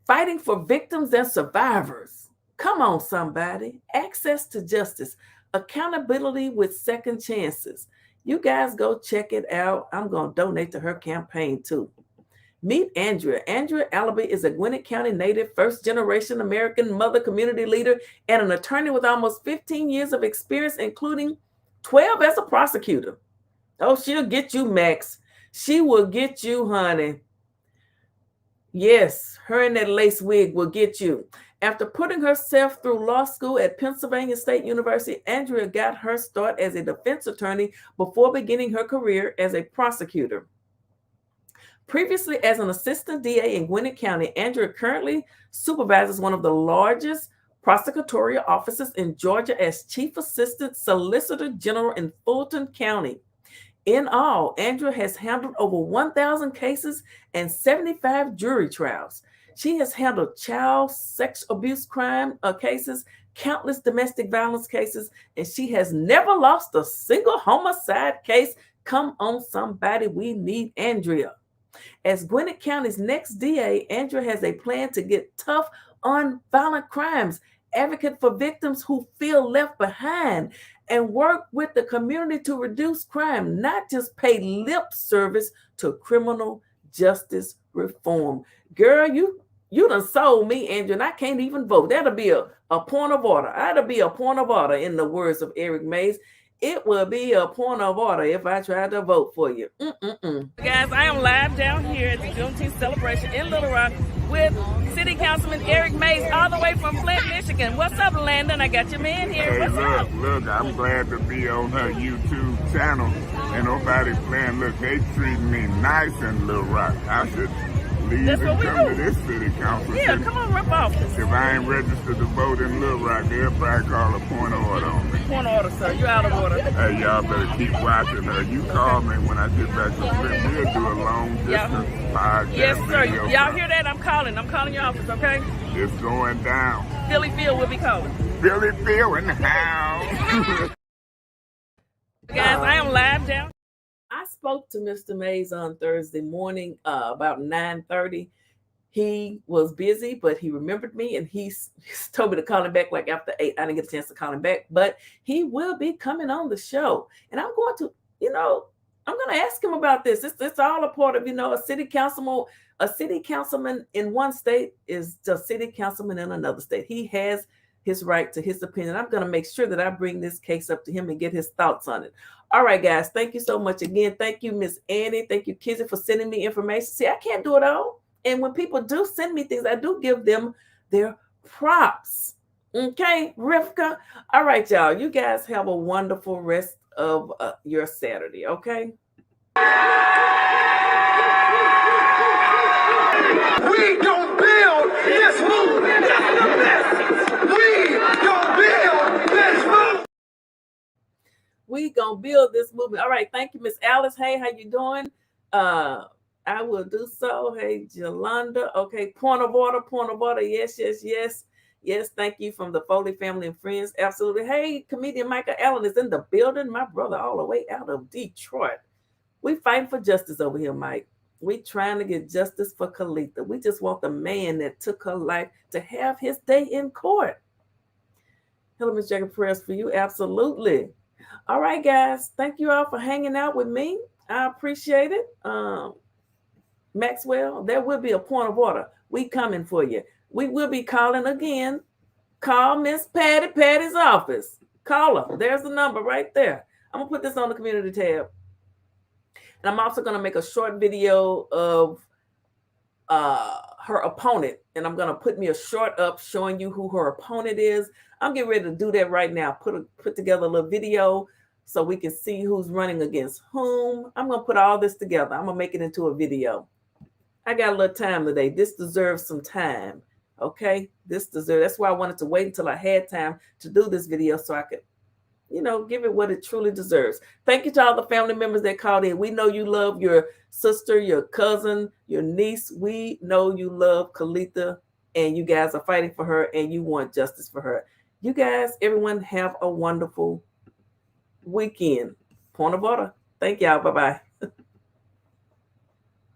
Speaker 1: fighting for victims and survivors. Come on, somebody. Access to justice, accountability with second chances. You guys go check it out. I'm going to donate to her campaign too. Meet Andrea. Andrea Allaby is a Gwinnett County native, first-generation American mother, community leader, and an attorney with almost 15 years of experience, including 12 as a prosecutor. Oh, she'll get you, Max. She will get you, honey. Yes, her in that lace wig will get you. After putting herself through law school at Pennsylvania State University, Andrea got her start as a defense attorney before beginning her career as a prosecutor. Previously, as an assistant DA in Gwinnett County, Andrea currently supervises one of the largest prosecutorial offices in Georgia as Chief Assistant Solicitor General in Fulton County. In all, Andrea has handled over 1,000 cases and 75 jury trials. She has handled child sex abuse crime cases, countless domestic violence cases, and she has never lost a single homicide case. Come on, somebody, we need Andrea. As Gwinnett County's next DA, Andrea has a plan to get tough on violent crimes, advocate for victims who feel left behind, and work with the community to reduce crime, not just pay lip service to criminal justice reform. Girl, you done sold me, Andrea, and I can't even vote. That'll be a point of order. That'll be a point of order, in the words of Eric Mays. It will be a point of order if I try to vote for you. Guys, I am live down here at the Juneteenth celebration in Little Rock with City Councilman Eric Mays, all the way from Flint, Michigan. What's up, Landon? I got your man here. What's up?
Speaker 16: Look, I'm glad to be on her YouTube channel. And nobody playing. Look, they treat me nice in Little Rock. I should leave and come to this city council.
Speaker 1: Yeah, come on, rip off.
Speaker 16: If I ain't registered to vote in Little Rock, they'll probably call a point of order on me.
Speaker 1: Point of order, sir. You out of order.
Speaker 16: Hey, y'all better keep watching her. You call me when I get back to Flint. We'll do a long distance podcast.
Speaker 1: Yes, sir. Y'all hear that? I'm calling your office, okay?
Speaker 16: It's going down.
Speaker 1: Philly Phil will be calling.
Speaker 16: Philly Phil in the house.
Speaker 1: Guys, I am live down. I spoke to Mr. Mays on Thursday morning about 9:30. He was busy, but he remembered me, and he told me to call him back like after 8. I didn't get a chance to call him back, but he will be coming on the show. And I'm going to, I'm going to ask him about this. It's all a part of, a city councilman. A city councilman in one state is just a city councilman in another state. He has his right to his opinion. I'm going to make sure that I bring this case up to him and get his thoughts on it. All right, guys. Thank you so much again. Thank you, Miss Annie. Thank you, Kizzy, for sending me information. See, I can't do it all. And when people do send me things, I do give them their props. Okay, Rivka. All right, y'all. You guys have a wonderful rest of your Saturday. Okay.
Speaker 17: We gon' build this movement. That's the message. We gon' build this movement.
Speaker 1: We gonna build this movement. All right. Thank you, Miss Alice. Hey, how you doing? I will do so. Hey, Jolanda. Okay. Point of order. Point of order. Yes, yes, yes. Yes, thank you from the Foley family and friends. Absolutely. Hey, comedian Michael Allen is in the building. My brother all the way out of Detroit. We fighting for justice over here, Mike. We trying to get justice for Kalita. We just want the man that took her life to have his day in court. Hello, Miss Jackie, prayers for you. Absolutely. All right, guys. Thank you all for hanging out with me. I appreciate it. Maxwell, there will be a point of order. We coming for you. We will be calling again. Call Miss Patty, Patty's office. Call her. There's the number right there. I'm going to put this on the community tab. And I'm also going to make a short video of her opponent. And I'm going to put me a short up showing you who her opponent is. I'm getting ready to do that right now. Put together a little video so we can see who's running against whom. I'm going to put all this together. I'm going to make it into a video. I got a little time today. This deserves some time. Okay, that's why I wanted to wait until I had time to do this video so I could, give it what it truly deserves. Thank you to all the family members that called in. We know you love your sister, your cousin, your niece. We know you love Kalita, and you guys are fighting for her, and you want justice for her. You guys, everyone, have a wonderful weekend. Point of order. Thank y'all. Bye-bye.